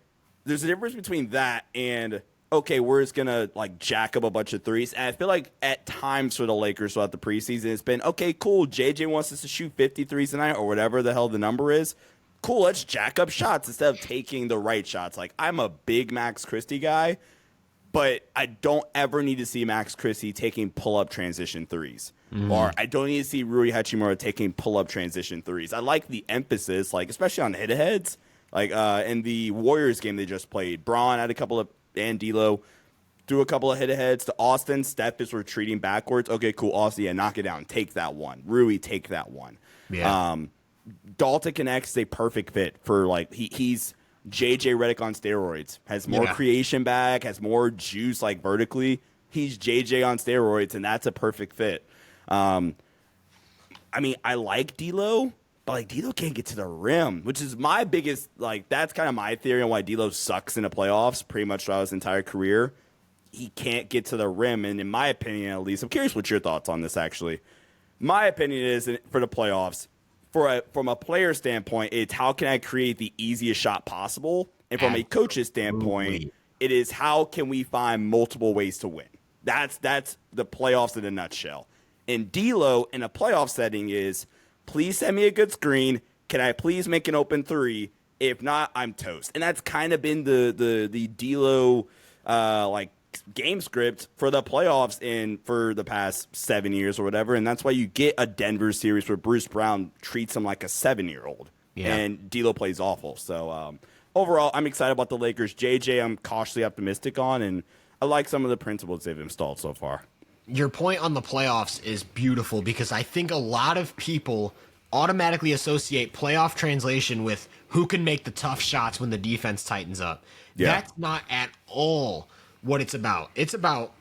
there's a difference between that and – okay, we're just going to, jack up a bunch of threes. And I feel like at times for the Lakers throughout the preseason, it's been, okay, cool, JJ wants us to shoot 50 threes tonight or whatever the hell the number is. Cool, let's jack up shots instead of taking the right shots. I'm a big Max Christie guy, but I don't ever need to see Max Christie taking pull-up transition threes. Or I don't need to see Rui Hachimura taking pull-up transition threes. I like the emphasis, especially on hit-aheads. In the Warriors game they just played, Braun had a couple of and D'Lo threw a couple of hit-aheads to Austin. Steph is retreating backwards. Okay, cool. Austin, knock it down. Take that one. Rui, take that one. Yeah. Dalton Connects is a perfect fit for, he's JJ Redick on steroids. Has more creation back, has more juice, vertically. He's JJ on steroids, and that's a perfect fit. I mean, I like D'Lo, but like D'Lo can't get to the rim, which is my biggest, like, that's kind of my theory on why D'Lo sucks in the playoffs pretty much throughout his entire career. He can't get to the rim, and in my opinion, at least, I'm curious what your thoughts on this, actually. My opinion is, for the playoffs, from a player standpoint, it's how can I create the easiest shot possible? And from a coach's standpoint, it is how can we find multiple ways to win? That's the playoffs in a nutshell. And D'Lo in a playoff setting is, please send me a good screen. Can I please make an open three? If not, I'm toast. And that's kind of been the D'Lo like game script for the playoffs for the past 7 years or whatever. And that's why you get a Denver series where Bruce Brown treats him like a 7-year-old. Yeah. And D'Lo plays awful. So overall, I'm excited about the Lakers. JJ, I'm cautiously optimistic on, and I like some of the principles they've installed so far. Your point on the playoffs is beautiful because I think a lot of people automatically associate playoff translation with who can make the tough shots when the defense tightens up. Yeah. That's not at all what it's about. It's about,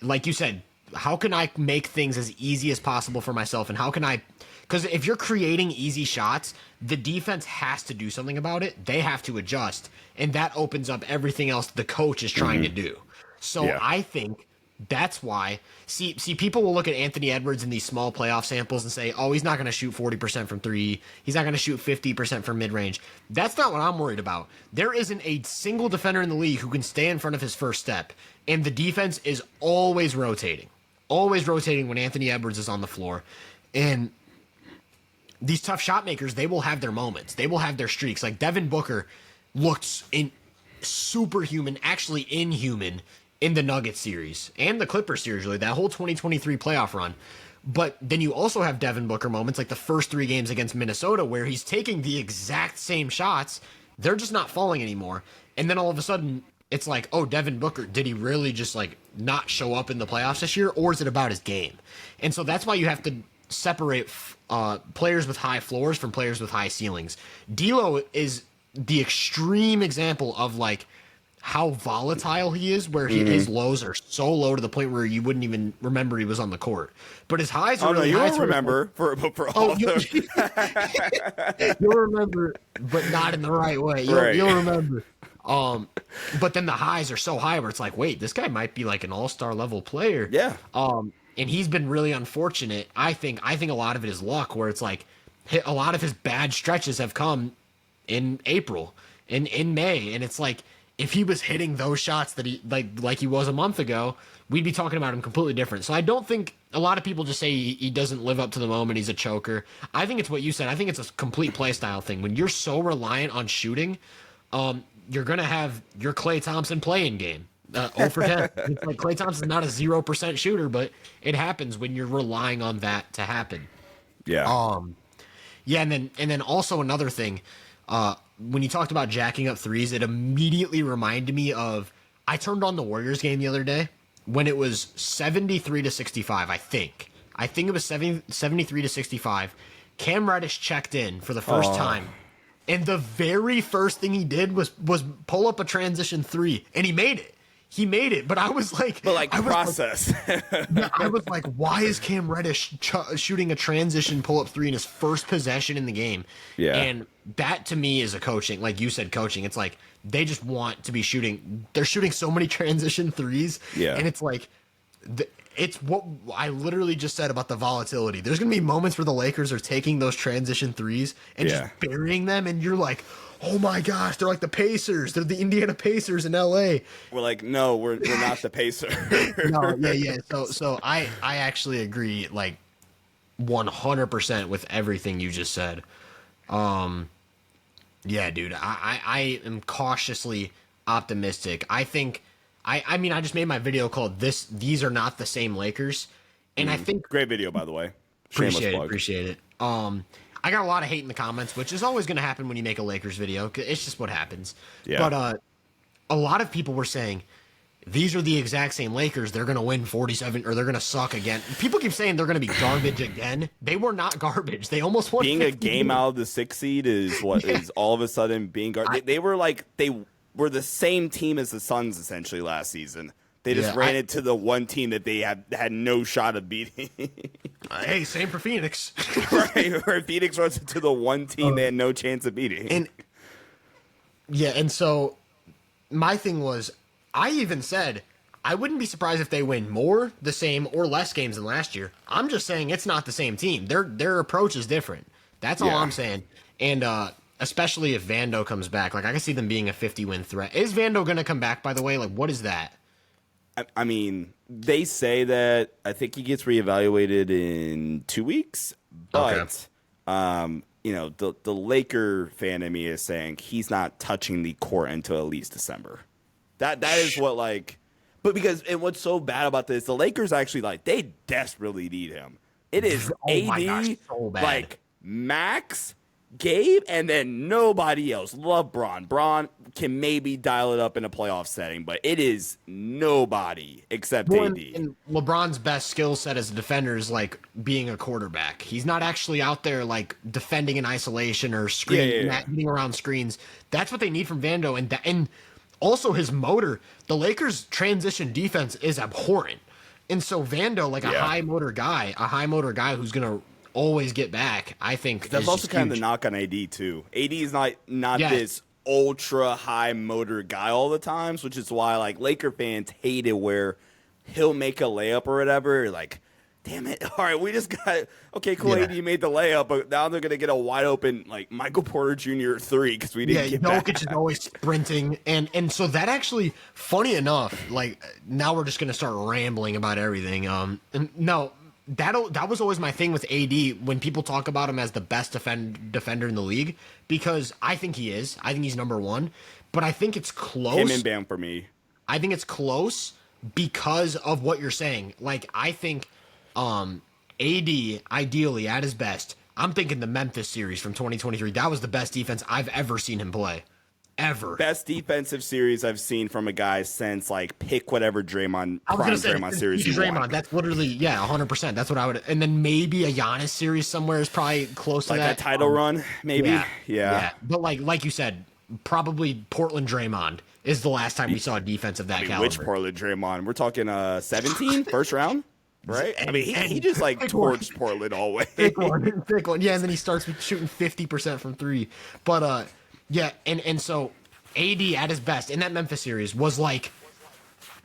like you said, how can I make things as easy as possible for myself, and how can I, because if you're creating easy shots, the defense has to do something about it. They have to adjust, and that opens up everything else the coach is trying to do. So I think that's why, see, people will look at Anthony Edwards in these small playoff samples and say, oh, he's not going to shoot 40% from three. He's not going to shoot 50% from mid-range. That's not what I'm worried about. There isn't a single defender in the league who can stay in front of his first step, and the defense is always rotating when Anthony Edwards is on the floor. And these tough shot makers, they will have their moments. They will have their streaks. Like Devin Booker looked superhuman, actually inhuman, in the Nuggets series and the Clippers series, really, that whole 2023 playoff run. But then you also have Devin Booker moments like the first 3 games against Minnesota where he's taking the exact same shots. They're just not falling anymore. And then all of a sudden it's like, oh, Devin Booker, did he really just like not show up in the playoffs this year, or is it about his game? And so that's why you have to separate players with high floors from players with high ceilings. D'Lo is the extreme example of like how volatile he is, where his lows are so low to the point where you wouldn't even remember he was on the court. But his highs are really high. You remember for all of them. You'll remember, but not in the right way. You'll remember. But then the highs are so high where it's like, wait, this guy might be like an all-star level player. Yeah. And he's been really unfortunate. I think a lot of it is luck, where it's like a lot of his bad stretches have come in April and in May, and it's like, if he was hitting those shots that he like he was a month ago, we'd be talking about him completely different. So I don't think a lot of people just say he doesn't live up to the moment, he's a choker. I think it's what you said. I think it's a complete play style thing. When you're so reliant on shooting, you're going to have your Klay Thompson playing game. 0 for 10. It's like Klay Thompson's not a 0% shooter, but it happens when you're relying on that to happen. Yeah. Yeah, and then also another thing, when you talked about jacking up threes, it immediately reminded me of, I turned on the Warriors game the other day when it was 73-65, I think. I think it was 73-65. Cam Reddish checked in for the first time. And the very first thing he did was pull up a transition three, and he made it. He made it, but I was like... But like process. I was like, why is Cam Reddish shooting a transition pull-up three in his first possession in the game? Yeah. And that, to me, is a coaching. Like you said, coaching. It's like, they just want to be shooting. They're shooting so many transition threes. Yeah. And it's like... It's what I literally just said about the volatility. There's going to be moments where the Lakers are taking those transition threes and just burying them, and you're like... oh my gosh, they're like the Pacers. They're the Indiana Pacers in LA. We're like, no, we're not the Pacers. No, yeah. So I actually agree like 100% with everything you just said. Yeah, dude, I am cautiously optimistic. I think I mean I just made my video called These Are Not the Same Lakers. And I think great video, by the way. Appreciate it. I got a lot of hate in the comments, which is always going to happen when you make a Lakers video. It's just what happens. Yeah. But a lot of people were saying, these are the exact same Lakers. They're going to win 47, or they're going to suck again. People keep saying they're going to be garbage again. They were not garbage. They almost won. Being a game out of the 6th seed is what is all of a sudden being garbage. They were the same team as the Suns essentially last season. They just ran into the one team that they had no shot of beating. Hey, same for Phoenix. Right, where Phoenix runs into the one team they had no chance of beating. And so my thing was, I even said, I wouldn't be surprised if they win more, the same, or less games than last year. I'm just saying it's not the same team. Their approach is different. That's all I'm saying. And especially if Vando comes back. Like, I can see them being a 50-win threat. Is Vando going to come back, by the way? Like, what is that? I mean, they say that I think he gets reevaluated in 2 weeks. But, you know, the Laker fan in me is saying he's not touching the court until at least December. That is what, like... But and what's so bad about this, the Lakers actually, like, they desperately need him. It is AD, so bad. like, Max, Gabe, and then nobody else. Love Bron. Bron can maybe dial it up in a playoff setting, but it is nobody except AD. And LeBron's best skill set as a defender is, like, being a quarterback. He's not actually out there, like, defending in isolation or getting around screens. That's what they need from Vando. And also his motor. The Lakers' transition defense is abhorrent. And so Vando, like a high motor guy who's going to always get back, I think that's also kind of the knock on AD too. AD is not this ultra high motor guy all the times, which is why like Laker fans hate it where he'll make a layup or whatever. Like, damn it! All right, we just got cool. AD made the layup, but now they're gonna get a wide open like Michael Porter Jr. 3 because we didn't get back. Jokic is always sprinting, and so that actually, funny enough, like now we're just gonna start rambling about everything. And no. That was always my thing with AD when people talk about him as the best defender in the league, because I think he is. I think he's number one, but I think it's close. Him and Bam for me. I think it's close because of what you're saying. Like, I think AD, ideally, at his best, I'm thinking the Memphis series from 2023. That was the best defense I've ever seen him play. Ever. Best defensive series I've seen from a guy since like pick whatever Draymond series you want. That's literally 100%. That's what I would. And then maybe a Giannis series somewhere is probably close to like that. That title run, maybe. Yeah. But like you said, probably Portland Draymond is the last time we saw a defense of that caliber. Which Portland Draymond? We're talking 17 first round. Right? I mean, he just like torched Portland all the way. Pick one. Yeah, and then he starts shooting 50% from three. But and so AD at his best in that Memphis series was like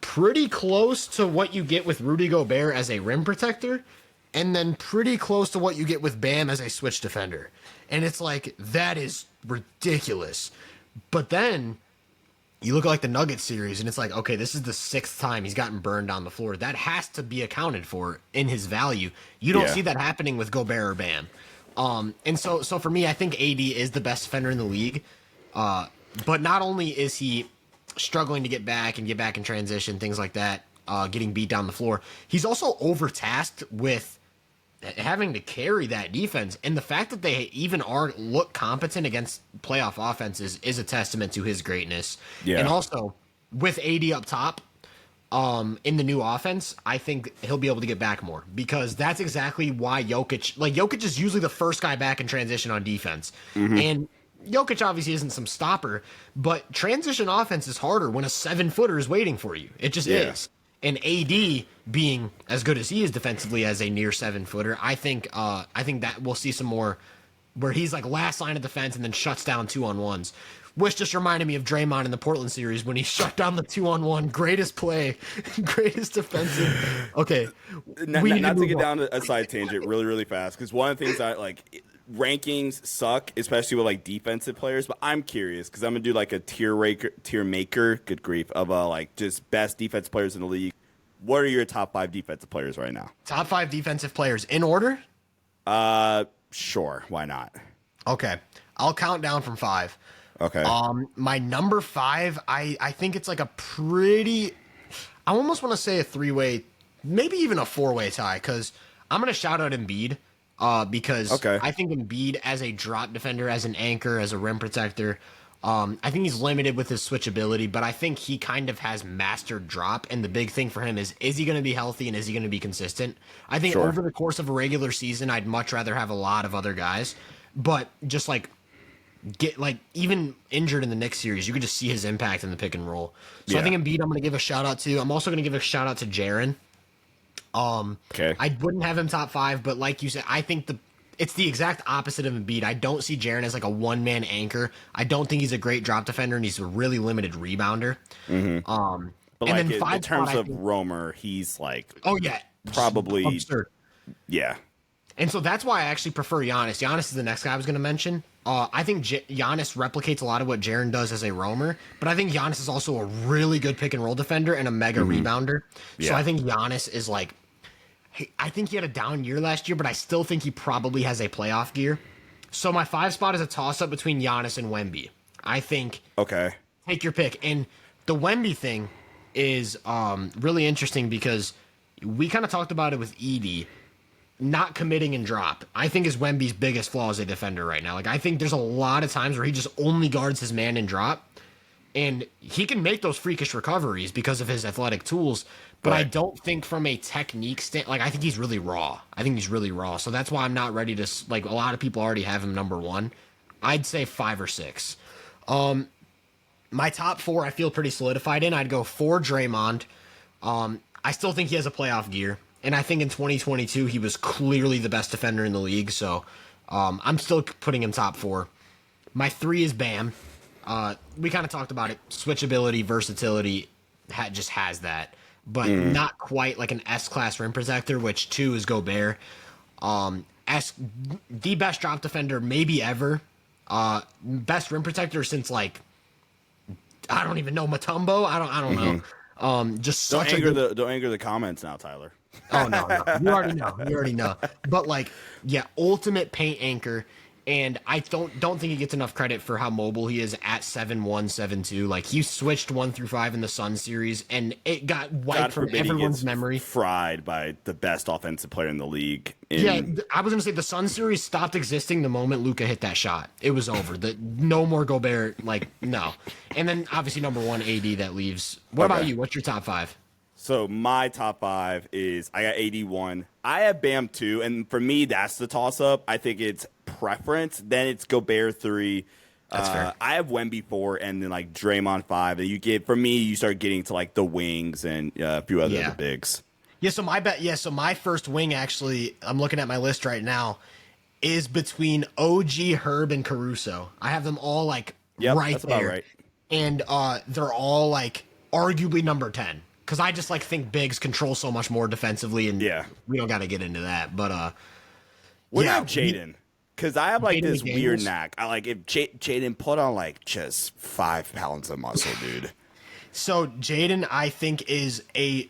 pretty close to what you get with Rudy Gobert as a rim protector, and then pretty close to what you get with Bam as a switch defender. And it's like, that is ridiculous. But then you look at like the Nuggets series, and it's like, okay, this is the 6th time he's gotten burned on the floor. That has to be accounted for in his value. You don't see that happening with Gobert or Bam. And so for me, I think AD is the best defender in the league. But not only is he struggling to get back in transition, things like that, getting beat down the floor, he's also overtasked with having to carry that defense. And the fact that they even look competent against playoff offenses is a testament to his greatness. Yeah. And also with AD up top, in the new offense, I think he'll be able to get back more, because that's exactly why Jokic is usually the first guy back in transition on defense. Mm-hmm. And Jokic obviously isn't some stopper, but transition offense is harder when a 7-footer is waiting for you. It just is. And AD being as good as he is defensively as a near 7-footer, I think that we'll see some more where he's like last line of defense and then shuts down 2-on-1s. Which just reminded me of Draymond in the Portland series when he shut down the 2-on-1. Greatest play, greatest defensive. Okay. Not to get down a side tangent really, really fast, because one of the things I like, rankings suck, especially with like defensive players. But I'm curious because I'm gonna do like a tier maker, good grief, of like just best defensive players in the league. What are your top 5 defensive players right now? Top 5 defensive players in order? Sure. Why not? Okay, I'll count down from 5. Okay. My number 5, I think it's like a pretty, I almost want to say a 3-way, maybe even a 4-way tie, because I'm going to shout out Embiid, because I think Embiid as a drop defender, as an anchor, as a rim protector, I think he's limited with his switchability, but I think he kind of has mastered drop, and the big thing for him is he going to be healthy and is he going to be consistent? I think over the course of a regular season, I'd much rather have a lot of other guys, but just like get like even injured in the Knicks series, you could just see his impact in the pick and roll. So I think Embiid, I'm going to give a shout out to. I'm also going to give a shout out to Jaren. Okay. I wouldn't have him top 5, but like you said, I think it's the exact opposite of Embiid. I don't see Jaren as like a one-man anchor. I don't think he's a great drop defender, and he's a really limited rebounder. Mm-hmm. But and like then in terms of roamer, he's like, oh yeah, probably absurd. Yeah. And so that's why I actually prefer Giannis. Giannis is the next guy I was going to mention. I think Giannis replicates a lot of what Jaren does as a roamer, but I think Giannis is also a really good pick and roll defender and a mega rebounder. Yeah. So I think Giannis is like, I think he had a down year last year, but I still think he probably has a playoff gear. So my 5 spot is a toss-up between Giannis and Wemby. I think, okay, take your pick. And the Wemby thing is really interesting because we kind of talked about it with Edey. Not committing and drop, I think, is Wemby's biggest flaw as a defender right now. Like, I think there's a lot of times where he just only guards his man and drop, and he can make those freakish recoveries because of his athletic tools, but right. I don't think from a technique like, I think he's really raw. So that's why I'm not ready to, like, a lot of people already have him number 1. I'd say 5 or 6. My top 4, I feel pretty solidified in. I'd go 4 Draymond. I still think he has a playoff gear. And I think in 2022, he was clearly the best defender in the league. So I'm still putting him top 4. My 3 is Bam. We kind of talked about it. Switchability, versatility, just has that. But not quite like an S-class rim protector, which 2 is Gobert. The best drop defender maybe ever. Best rim protector since, like, I don't even know, Mutombo? I don't know. Just don't anger the comments now, Tyler. Oh no, you already know. But like, yeah, ultimate paint anchor, and I don't think he gets enough credit for how mobile he is at 7'1", 7'2". Like, he switched 1 through 5 in the Sun series, and it got wiped from everyone's memory. Fried by the best offensive player in the league. Yeah, I was gonna say the Sun series stopped existing the moment Luka hit that shot. It was over. No more Gobert. Like, no. And then obviously number 1, AD, that leaves. What about you? What's your top 5? So my top 5 is, I got 81. I have Bam 2, and for me, that's the toss-up. I think it's preference. Then it's Gobert 3. That's fair. I have Wemby 4, and then like Draymond 5. And you start getting to like the wings and a few other bigs. Yeah. So my first wing, actually, I'm looking at my list right now, is between OG, Herb, and Caruso. I have them all like right that's there. About right. And they're all like arguably number 10. Because I just like think bigs control so much more defensively, and we don't got to get into that. But what about Jaden? Because I have like this weird knack. I like if Jaden put on like just 5 pounds of muscle, dude. So Jaden, I think, is a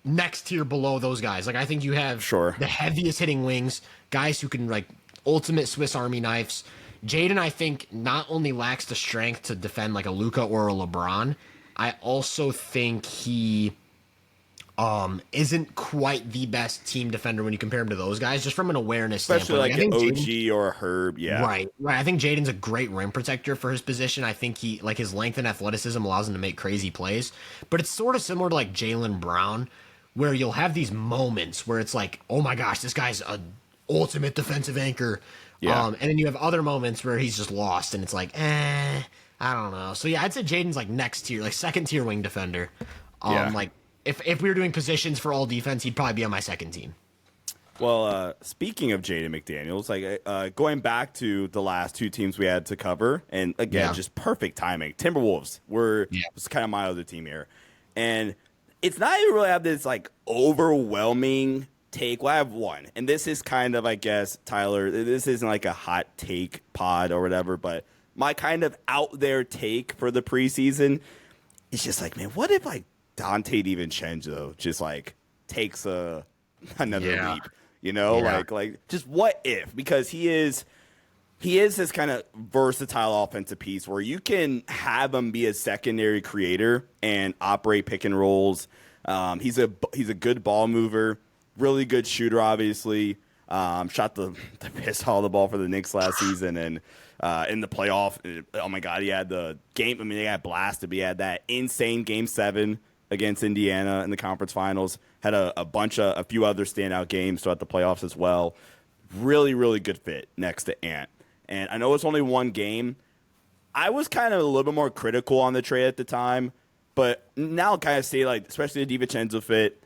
next tier below those guys. Like, I think you have the heaviest hitting wings, guys who can like ultimate Swiss Army knives. Jaden, I think, not only lacks the strength to defend like a Luka or a LeBron. I also think he isn't quite the best team defender when you compare him to those guys, just from an awareness standpoint. Especially like an OG or a Herb, Right. I think Jaden's a great rim protector for his position. I think he, like, his length and athleticism allows him to make crazy plays. But it's sort of similar to like Jaylen Brown, where you'll have these moments where it's like, oh my gosh, this guy's an ultimate defensive anchor. Yeah. And then you have other moments where he's just lost, and it's like, I don't know. So, yeah, I'd say Jaden's like next tier, like second tier wing defender. Like, if we were doing positions for all defense, he'd probably be on my second team. Well, speaking of Jaden McDaniels, like going back to the last 2 teams we had to cover, and again, just perfect timing. Timberwolves was kind of my other team here. And it's not even really have this like overwhelming take. Well, I have one, and this is kind of, I guess, Tyler, this isn't like a hot take pod or whatever, but my kind of out there take for the preseason is just like, man, what if like Dante DiVincenzo just like takes another leap, you know, like just what if? Because he is this kind of versatile offensive piece where you can have him be a secondary creator and operate pick and rolls. He's a good ball mover, really good shooter, obviously. Shot the piss out of the ball for the Knicks last season, and in the playoff, oh my God, he had the game. I mean, they got blasted, but he had that insane Game 7 against Indiana in the conference finals. Had a few other standout games throughout the playoffs as well. Really, really good fit next to Ant. And I know it's only one game, I was kind of a little bit more critical on the trade at the time, but now kind of say, like, especially the DiVincenzo fit,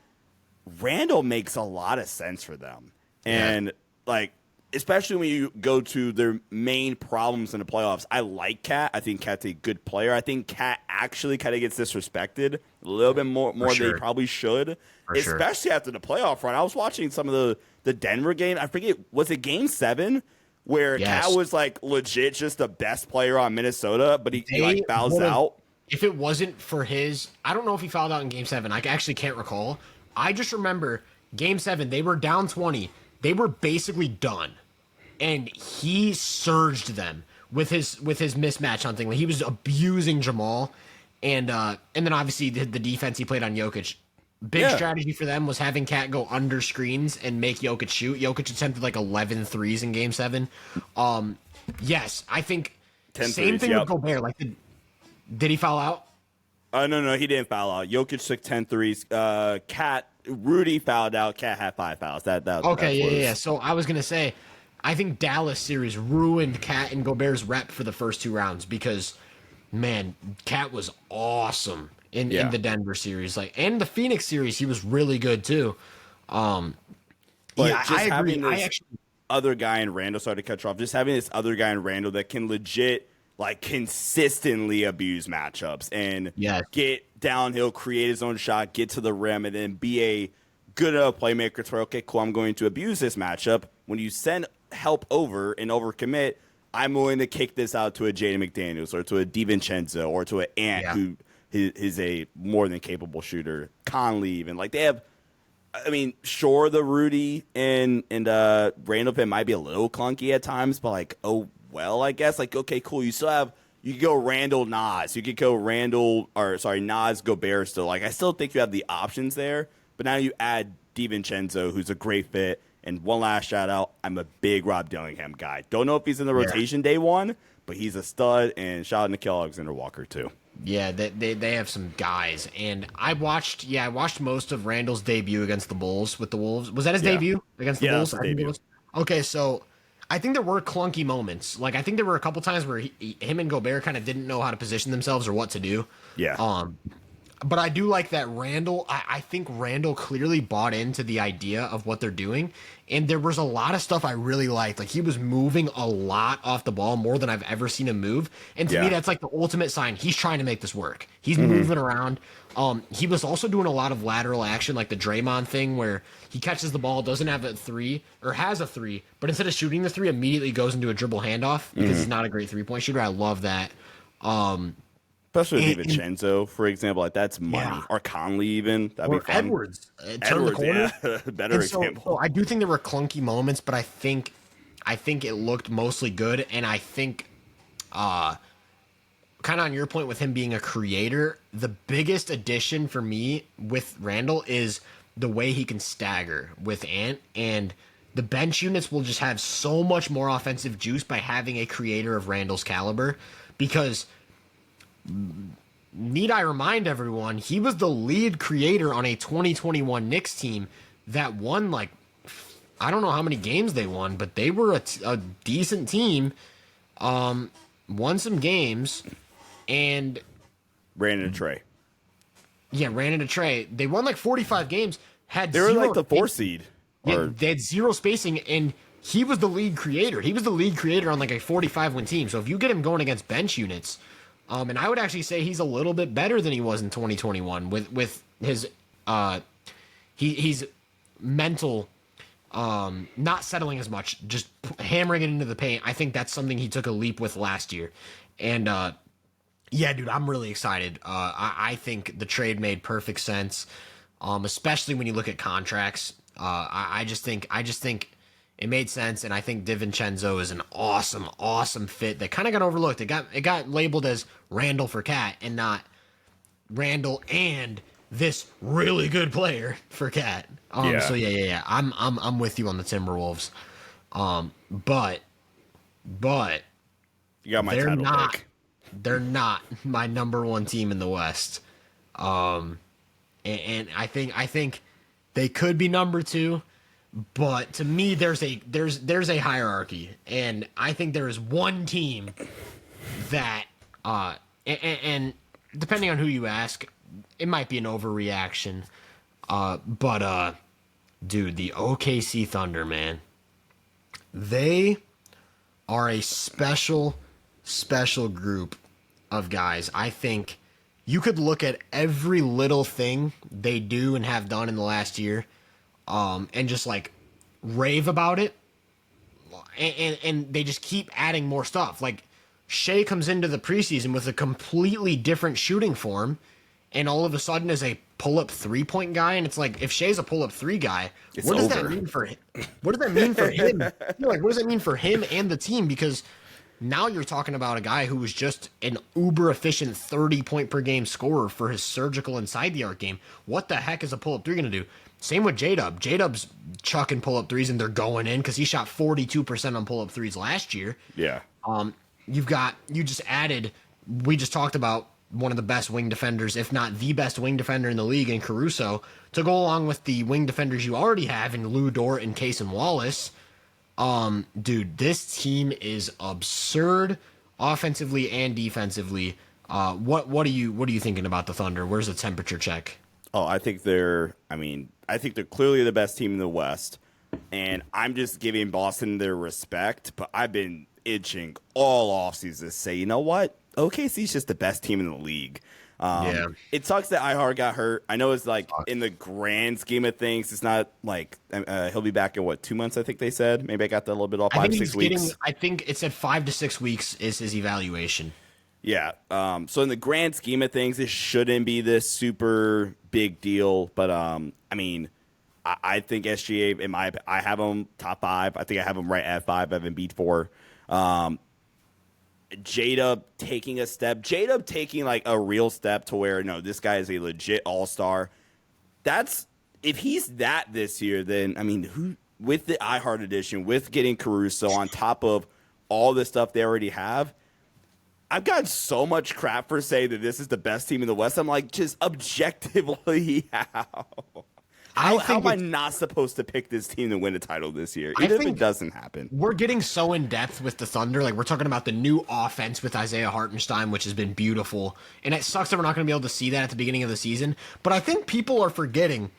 Randall makes a lot of sense for them. And, like, especially when you go to their main problems in the playoffs, I like Cat. I think Cat's a good player. I think Cat actually kind of gets disrespected a little bit more than he probably should, especially after the playoff run. I was watching some of the Denver game. I forget, was it Game 7? Where Cat was, like, legit just the best player on Minnesota, but he like, fouls out. If it wasn't for his... I don't know if he fouled out in Game 7. I actually can't recall. I just remember Game 7, they were down 20. They were basically done. And he surged them with his mismatch hunting. He was abusing Jamal. And then, obviously, the defense he played on Jokic. Big strategy for them was having Cat go under screens and make Jokic shoot. Jokic attempted like 11 threes in Game 7. Yes, I think same thing with Gobert. Like, did he foul out? No, he didn't foul out. Jokic took 10 threes. Rudy fouled out. Cat had 5 fouls. Yeah. So I was gonna say, I think Dallas series ruined Cat and Gobert's rep for the first 2 rounds because, man, Cat was awesome. In the Denver series, and the Phoenix series, he was really good too. I agree. Other guy in Randall, sorry to cut you off. Just having this other guy in Randall that can legit, like, consistently abuse matchups and get downhill, create his own shot, get to the rim, and then be a good enough playmaker to where, okay, cool, I'm going to abuse this matchup. When you send help over and overcommit, I'm willing to kick this out to a Jaden McDaniels or to a DiVincenzo or to an Ant who is a more than capable shooter. Conley even. Like, they have, I mean, sure, the Rudy and Randall pin might be a little clunky at times, but, like, oh, well, I guess. Like, okay, cool. You still have, you could go Randall, Nas. You could go Nas, Gobert still. Like, I still think you have the options there, but now you add DiVincenzo, who's a great fit. And one last shout out, I'm a big Rob Dillingham guy. Don't know if he's in the rotation day one, but he's a stud. And shout out Nickeil Alexander-Walker too. Yeah, they have some guys, and I watched most of Randall's debut against the Bulls with the Wolves. Was that his debut against the Bulls? Yeah, debut. Okay, so I think there were clunky moments. Like, I think there were a couple times where him and Gobert kind of didn't know how to position themselves or what to do. Yeah. But I do like that Randall. I think Randall clearly bought into the idea of what they're doing, and there was a lot of stuff I really liked. Like, he was moving a lot off the ball, more than I've ever seen him move. And to me, that's like the ultimate sign. He's trying to make this work. He's moving around. He was also doing a lot of lateral action, like the Draymond thing, where he catches the ball, doesn't have a 3, or has a 3, but instead of shooting the 3, immediately goes into a dribble handoff because he's not a great 3-point shooter. I love that. Especially DiVincenzo, for example, like, that's money. Yeah. Or Conley even. That'd be fun. Edwards, turn the corner. Yeah. Better example. So I do think there were clunky moments, but I think it looked mostly good, and I think, kind of on your point with him being a creator, the biggest addition for me with Randall is the way he can stagger with Ant, and the bench units will just have so much more offensive juice by having a creator of Randall's caliber, because need I remind everyone, he was the lead creator on a 2021 Knicks team that won, like, I don't know how many games they won, but they were a decent team, won some games, and ran into Trey. Yeah, ran into Trey. They won like 45 games. They were like the 4 seed. Yeah, they had 0 spacing, and he was the lead creator. He was the lead creator on like a 45-win team. So if you get him going against bench units, and I would actually say he's a little bit better than he was in 2021 with his he's mental, not settling as much, just hammering it into the paint. I think that's something he took a leap with last year. And yeah, dude, I'm really excited. I think the trade made perfect sense, especially when you look at contracts. I just think it made sense, and I think DiVincenzo is an awesome fit that kind of got overlooked. It got labeled as Randall for Cat and not Randall and this really good player for Cat. So yeah. I'm with you on the Timberwolves. But you got my title pick. They're not my number 1 team in the West. And I think they could be number 2. But to me, there's a hierarchy, and I think there is one team that And depending on who you ask, it might be an overreaction. But dude, the OKC Thunder, man, they are a special group of guys. I think you could look at every little thing they do and have done in the last year, and just like rave about it. And they just keep adding more stuff. Like Shea comes into the preseason with a completely different shooting form, and all of a sudden is a pull-up three-point guy. And it's like, if Shea's a pull-up three guy, what does that mean for him? What does that mean for him? Like, what does that mean for him and the team? Because now you're talking about a guy who was just an uber-efficient 30-point-per-game scorer for his surgical inside-the-arc game. What the heck is a pull-up three going to do? Same with J-Dub. J-Dub's chucking pull-up threes, and they're going in because he shot 42% on pull-up threes last year. Yeah. You just added, we just talked about one of the best wing defenders, if not the best wing defender in the league in Caruso, to go along with the wing defenders you already have in Lou Dort and Case and Wallace. Dude, this team is absurd offensively and defensively. What are you thinking about the Thunder? Where's the temperature check? Oh, I think they're clearly the best team in the West, and I'm just giving Boston their respect, but I've been itching all offseason to say, you know what? OKC's just the best team in the league. Yeah. It sucks that Ihar got hurt. I know it's like in the grand scheme of things, it's not like he'll be back in 2 months, I think they said. Maybe I got that a little bit off, 5-6 weeks. I think it said 5 to 6 weeks is his evaluation. Yeah. So in the grand scheme of things, it shouldn't be this super big deal. But I mean, I think SGA, I have him top 5. I think I have him right at 5. I have him beat 4. J-Dub taking a step. J-Dub taking like a real step to where, no, this guy is a legit all-star. If he's that this year, then, I mean, who with the iHeart edition, with getting Caruso on top of all the stuff they already have, I've gotten so much crap for saying that this is the best team in the West. I'm like, just objectively, how am I not supposed to pick this team to win a title this year, even if it doesn't happen? We're getting so in depth with the Thunder. Like, we're talking about the new offense with Isaiah Hartenstein, which has been beautiful. And it sucks that we're not going to be able to see that at the beginning of the season. But I think people are forgetting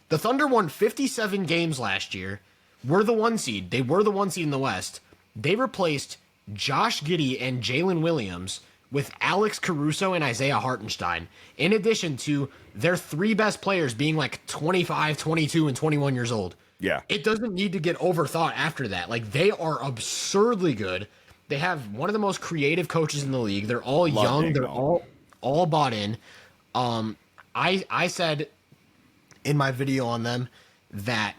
the Thunder won 57 games last year. We're the 1 seed. They were the 1 seed in the West. They replaced Josh Giddey and Jalen Williams with Alex Caruso and Isaiah Hartenstein, in addition to their 3 best players being like 25, 22, and 21 years old. Yeah. It doesn't need to get overthought after that. Like, they are absurdly good. They have one of the most creative coaches in the league. They're all young. They're all bought in. I said in my video on them that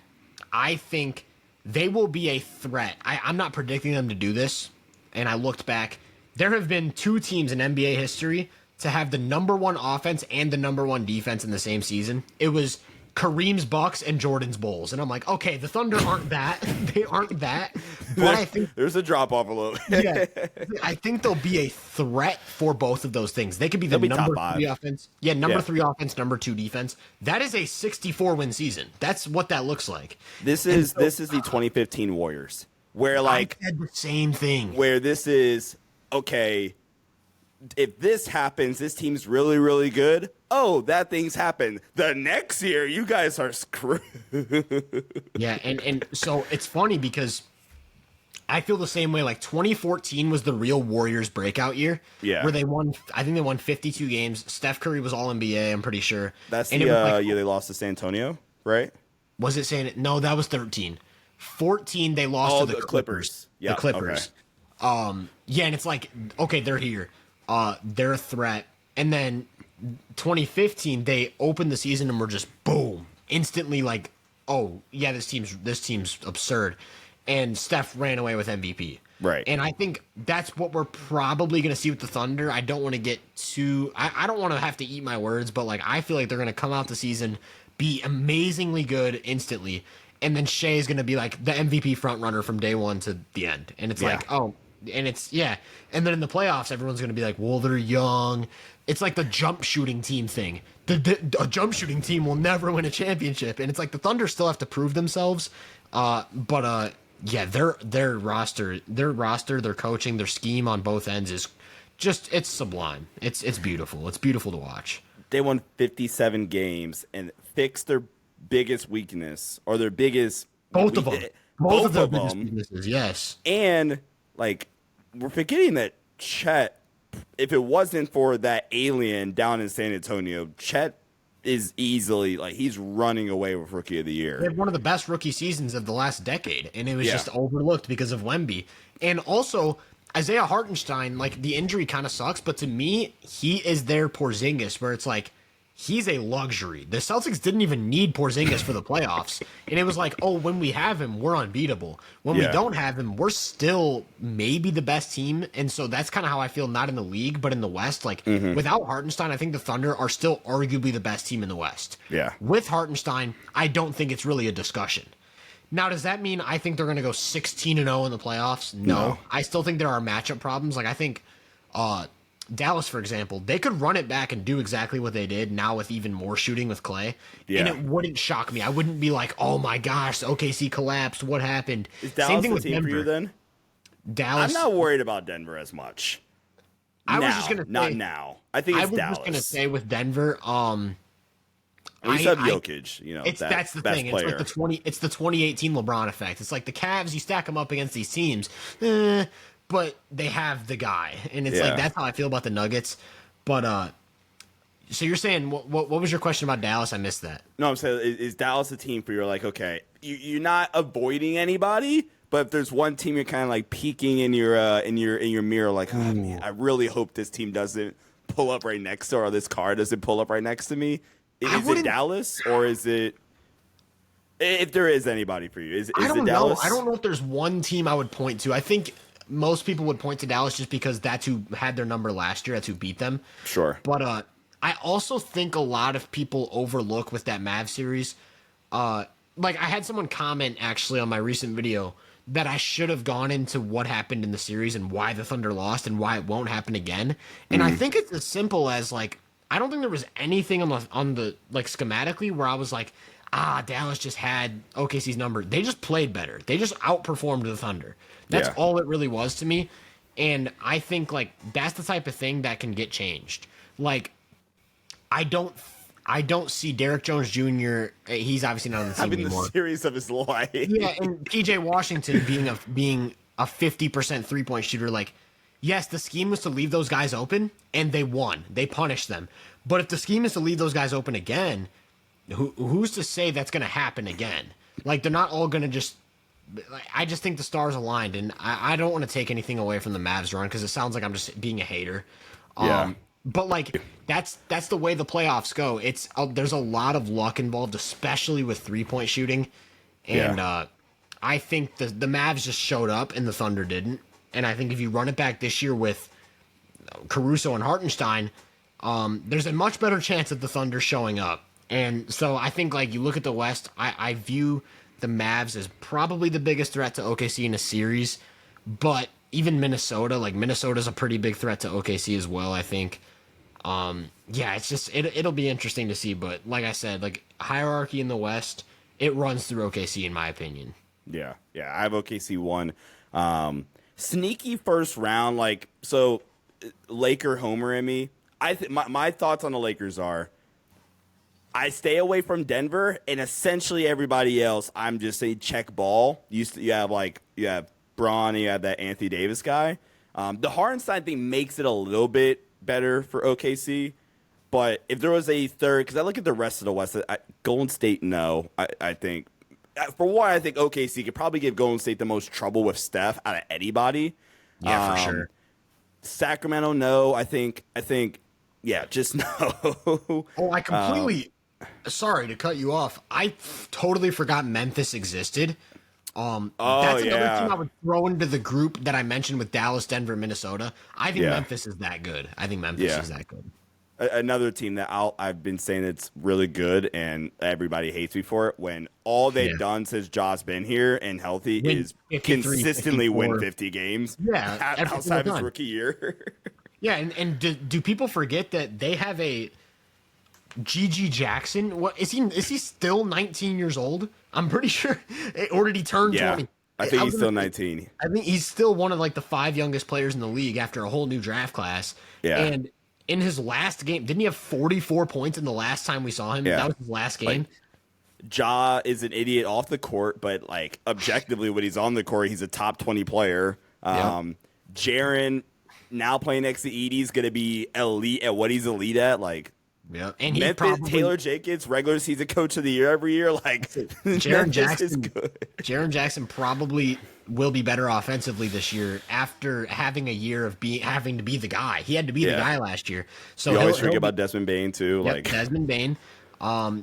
I think they will be a threat. I'm not predicting them to do this, and I looked back. There have been 2 teams in NBA history to have the number 1 offense and the number 1 defense in the same season. It was Kareem's Bucks and Jordan's Bulls. And I'm like, okay, the Thunder aren't that. They aren't that. But I think there's a drop off a little. Yeah. I think they'll be a threat for both of those things. They could be the number 3 offense. Yeah, number 3 offense, number 2 defense. That is a 64-win season. That's what that looks like. This is the 2015 Warriors, where like I said the same thing. Where this is, okay, if this happens, this team's really, really good. Oh, that thing's happened. The next year, you guys are screwed. Yeah, and so it's funny because I feel the same way. Like 2014 was the real Warriors breakout year. Yeah. Where they won, I think they won 52 games. Steph Curry was all NBA, I'm pretty sure. That's the year they lost to San Antonio, right? Was it saying it? No, that was 13. 14, they lost to the Clippers. Yeah, the Clippers. Okay. Yeah, and it's like, okay, they're here. They're a threat. And then 2015, they opened the season and were just boom, instantly like, oh yeah, this team's absurd. And Steph ran away with MVP. Right. And I think that's what we're probably going to see with the Thunder. I don't want to get too, I don't want to have to eat my words, but like, I feel like they're going to come out the season, be amazingly good instantly. And then Shea is going to be like the MVP front runner from day 1 to the end. And it's like, oh, and it's, yeah. And then in the playoffs, everyone's going to be like, well, they're young. It's like the jump shooting team thing. A jump shooting team will never win a championship. And it's like the Thunder still have to prove themselves. But yeah, their roster, their coaching, their scheme on both ends is just it's sublime. It's beautiful. It's beautiful to watch. They won 57 games and fixed their biggest weakness or their biggest both of their biggest weaknesses. Yes, and like we're forgetting that Chet, if it wasn't for that alien down in San Antonio, Chet is easily like he's running away with Rookie of the Year. They had one of the best rookie seasons of the last decade, and it was just overlooked because of Wemby. And also Isaiah Hartenstein, like the injury kind of sucks, but to me, he is their Porzingis, where it's like he's a luxury. The Celtics didn't even need Porzingis for the playoffs, and it was like, oh, when we have him, we're unbeatable. When we don't have him, we're still maybe the best team, and so that's kind of how I feel. Not in the league, but in the West. Like without Hartenstein, I think the Thunder are still arguably the best team in the West. Yeah. With Hartenstein, I don't think it's really a discussion. Now, does that mean I think they're going to go 16-0 in the playoffs? No. I still think there are matchup problems. Like, I think Dallas, for example, they could run it back and do exactly what they did now with even more shooting with Clay. Yeah. And it wouldn't shock me. I wouldn't be like, oh, my gosh, OKC collapsed. What happened? Is Dallas Same thing with Denver. For you then? Dallas. I'm not worried about Denver as much. I was just going to say. Not now. I think it's Dallas. I was just going to say with Denver, we said Jokic, you know, that's the thing. Player. It's the 2018 LeBron effect. It's like the Cavs, you stack them up against these teams, but they have the guy, and it's like that's how I feel about the Nuggets. But so you're saying what was your question about Dallas? I missed that. No, I'm saying is Dallas a team where you're like, okay, you're not avoiding anybody, but if there's one team you're kind of like peeking in your mirror, like, oh, man, I really hope this team doesn't pull up right next to, or this car doesn't pull up right next to me. Is it Dallas, or is it, if there is anybody for you, is it Dallas? I don't know if there's one team I would point to. I think most people would point to Dallas just because that's who had their number last year. That's who beat them. Sure. But I also think a lot of people overlook with that Mavs series. Like I had someone comment actually on my recent video that I should have gone into what happened in the series and why the Thunder lost and why it won't happen again. And I think it's as simple as like, I don't think there was anything on the like schematically where I was like, Dallas just had OKC's number. They just played better. They just outperformed the Thunder. That's all it really was to me. And I think like that's the type of thing that can get changed. Like I don't see Derrick Jones Jr. He's obviously not on the team anymore. Having the series of his life. Yeah, and PJ Washington being a 50% 3-point shooter, like. Yes, the scheme was to leave those guys open, and they won. They punished them. But if the scheme is to leave those guys open again, who's to say that's going to happen again? Like, they're not all going to just... I just think the stars aligned, and I don't want to take anything away from the Mavs run, because it sounds like I'm just being a hater. But, like, that's the way the playoffs go. There's a lot of luck involved, especially with three-point shooting. And I think the Mavs just showed up, and the Thunder didn't. And I think if you run it back this year with Caruso and Hartenstein, there's a much better chance of the Thunder showing up. And so I think, like, you look at the West, I view the Mavs as probably the biggest threat to OKC in a series. But even Minnesota, like, Minnesota's a pretty big threat to OKC as well, I think. It's just, it'll be interesting to see. But like I said, like, hierarchy in the West, it runs through OKC, in my opinion. Yeah, I have OKC 1. Sneaky first round, like, so Laker homer in me. My thoughts on the Lakers are I stay away from Denver, and essentially everybody else, I'm just a check ball. You have Braun, and you have that Anthony Davis guy. The Hartenstein thing makes it a little bit better for OKC, but if there was a third, because I look at the rest of the West, Golden State, no, I think. For one, I think OKC could probably give Golden State the most trouble with Steph out of anybody. Yeah, for sure. Sacramento, no. I think, just no. Oh, I completely. Sorry to cut you off. I totally forgot Memphis existed. That's another team I would throw into the group that I mentioned with Dallas, Denver, Minnesota. I think Memphis is that good. Another team that I've been saying it's really good, and everybody hates me for it. When all they've done since Ja's been here and healthy is consistently win 50 games. Yeah, outside of his rookie year. and do people forget that they have a G.G. Jackson? What is he? Is he still 19 years old? I'm pretty sure. Or did he turn 20? I think he's still 19. I think he's still one of like the 5 youngest players in the league after a whole new draft class. Yeah. And in his last game, didn't he have 44 points in the last time we saw him? Yeah. That was his last game. Ja is an idiot off the court, but like objectively, when he's on the court, he's a top 20 player. Jaren, now playing next to Edey, is going to be elite at what he's elite at. Like, yeah, and he Memphis, probably, Taylor Jenkins, regular season coach of the year every year. Like, Jaren Jackson probably will be better offensively this year after having a year of having to be the guy. He had to be the guy last year. So you always forget about Desmond Bane too. Yep, like Desmond Bane,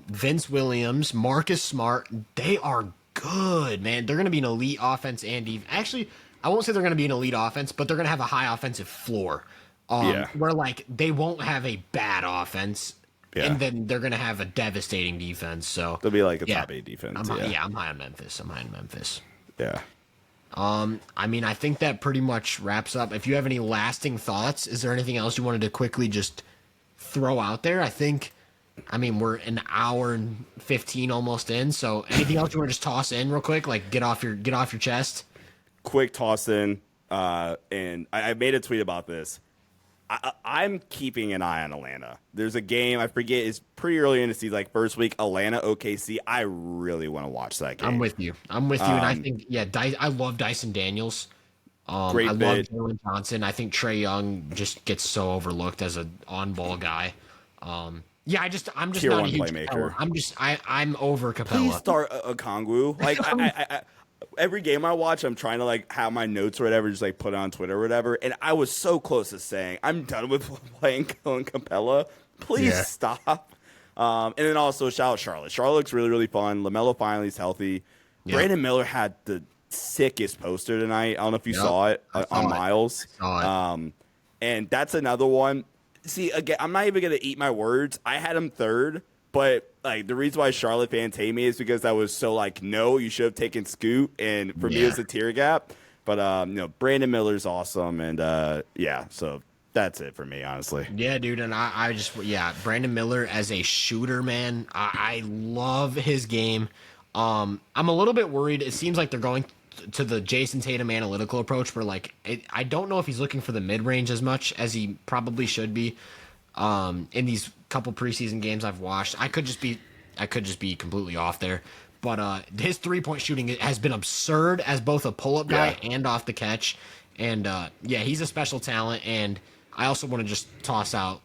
Vince Williams, Marcus Smart. They are good, man. They're going to be an elite offense and defense. Actually, I won't say they're going to be an elite offense, but they're going to have a high offensive floor. Where like they won't have a bad offense, and then they're gonna have a devastating defense. So they'll be like a top 8 defense. I'm high on Memphis. Yeah. I mean, I think that pretty much wraps up. If you have any lasting thoughts, is there anything else you wanted to quickly just throw out there? I mean, we're an hour and 15 almost in. So anything else you want to just toss in real quick, like get off your chest? Quick toss in, and I made a tweet about this. I'm keeping an eye on Atlanta. There's a game, I forget, it's pretty early in the season, like first week, Atlanta OKC. I really want to watch that game. I'm with you. And I think, I love Dyson Daniels. Great I love bid. Jalen Johnson. I think Trae Young just gets so overlooked as an on-ball guy. I'm just Tier not a one huge playmaker. Capella. I'm over Capella. Please start Okongwu. Like I every game I watch, I'm trying to like have my notes or whatever, just like put it on Twitter or whatever. And I was so close to saying, I'm done with playing Colin Capella. Please stop. And then also shout out Charlotte. Charlotte looks really, really fun. LaMelo finally is healthy. Yep. Brandon Miller had the sickest poster tonight. I don't know if you saw it on Miles. I saw it. And that's another one. See, again, I'm not even going to eat my words. I had him third. But like the reason why Charlotte fans hate me is because I was so like, no, you should have taken Scoot, and for me it was a tear gap. But Brandon Miller's awesome, and so that's it for me, honestly. Yeah, dude, and I just Brandon Miller as a shooter, man, I love his game. I'm a little bit worried. It seems like they're going to the Jason Tatum analytical approach, where like I don't know if he's looking for the mid range as much as he probably should be. In these couple preseason games I've watched, I could just be completely off there, but his 3-point shooting has been absurd as both a pull-up guy and off the catch, and he's a special talent. And I also want to just toss out,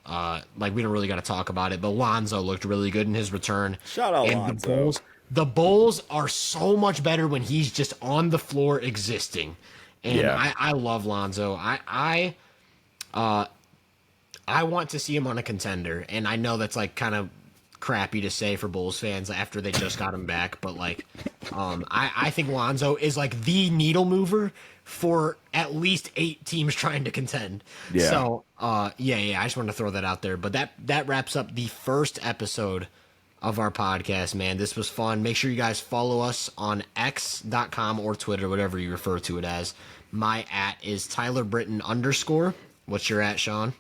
like we don't really got to talk about it, but Lonzo looked really good in his return. Shout out Lonzo. The Bulls are so much better when he's just on the floor existing, and I love Lonzo. I want to see him on a contender, and I know that's like kind of crappy to say for Bulls fans after they just got him back, but like, I think Lonzo is like the needle mover for at least 8 teams trying to contend. Yeah. So, I just wanted to throw that out there. But that wraps up the first episode of our podcast, man. This was fun. Make sure you guys follow us on x.com or Twitter, whatever you refer to it as. My @ is Tyler Britton _. What's your @ Sean?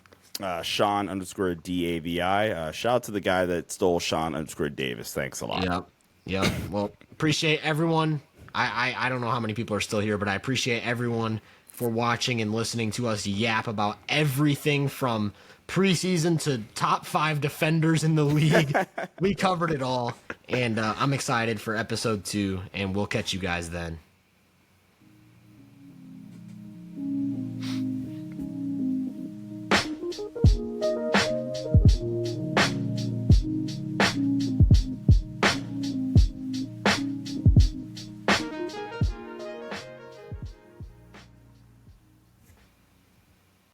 Sean _DAVI. Shout out to the guy that stole Sean _Davis. Thanks a lot. Yep. Well, appreciate everyone. I don't know how many people are still here, but I appreciate everyone for watching and listening to us yap about everything from preseason to top 5 defenders in the league. We covered it all, and I'm excited for episode 2, and we'll catch you guys then.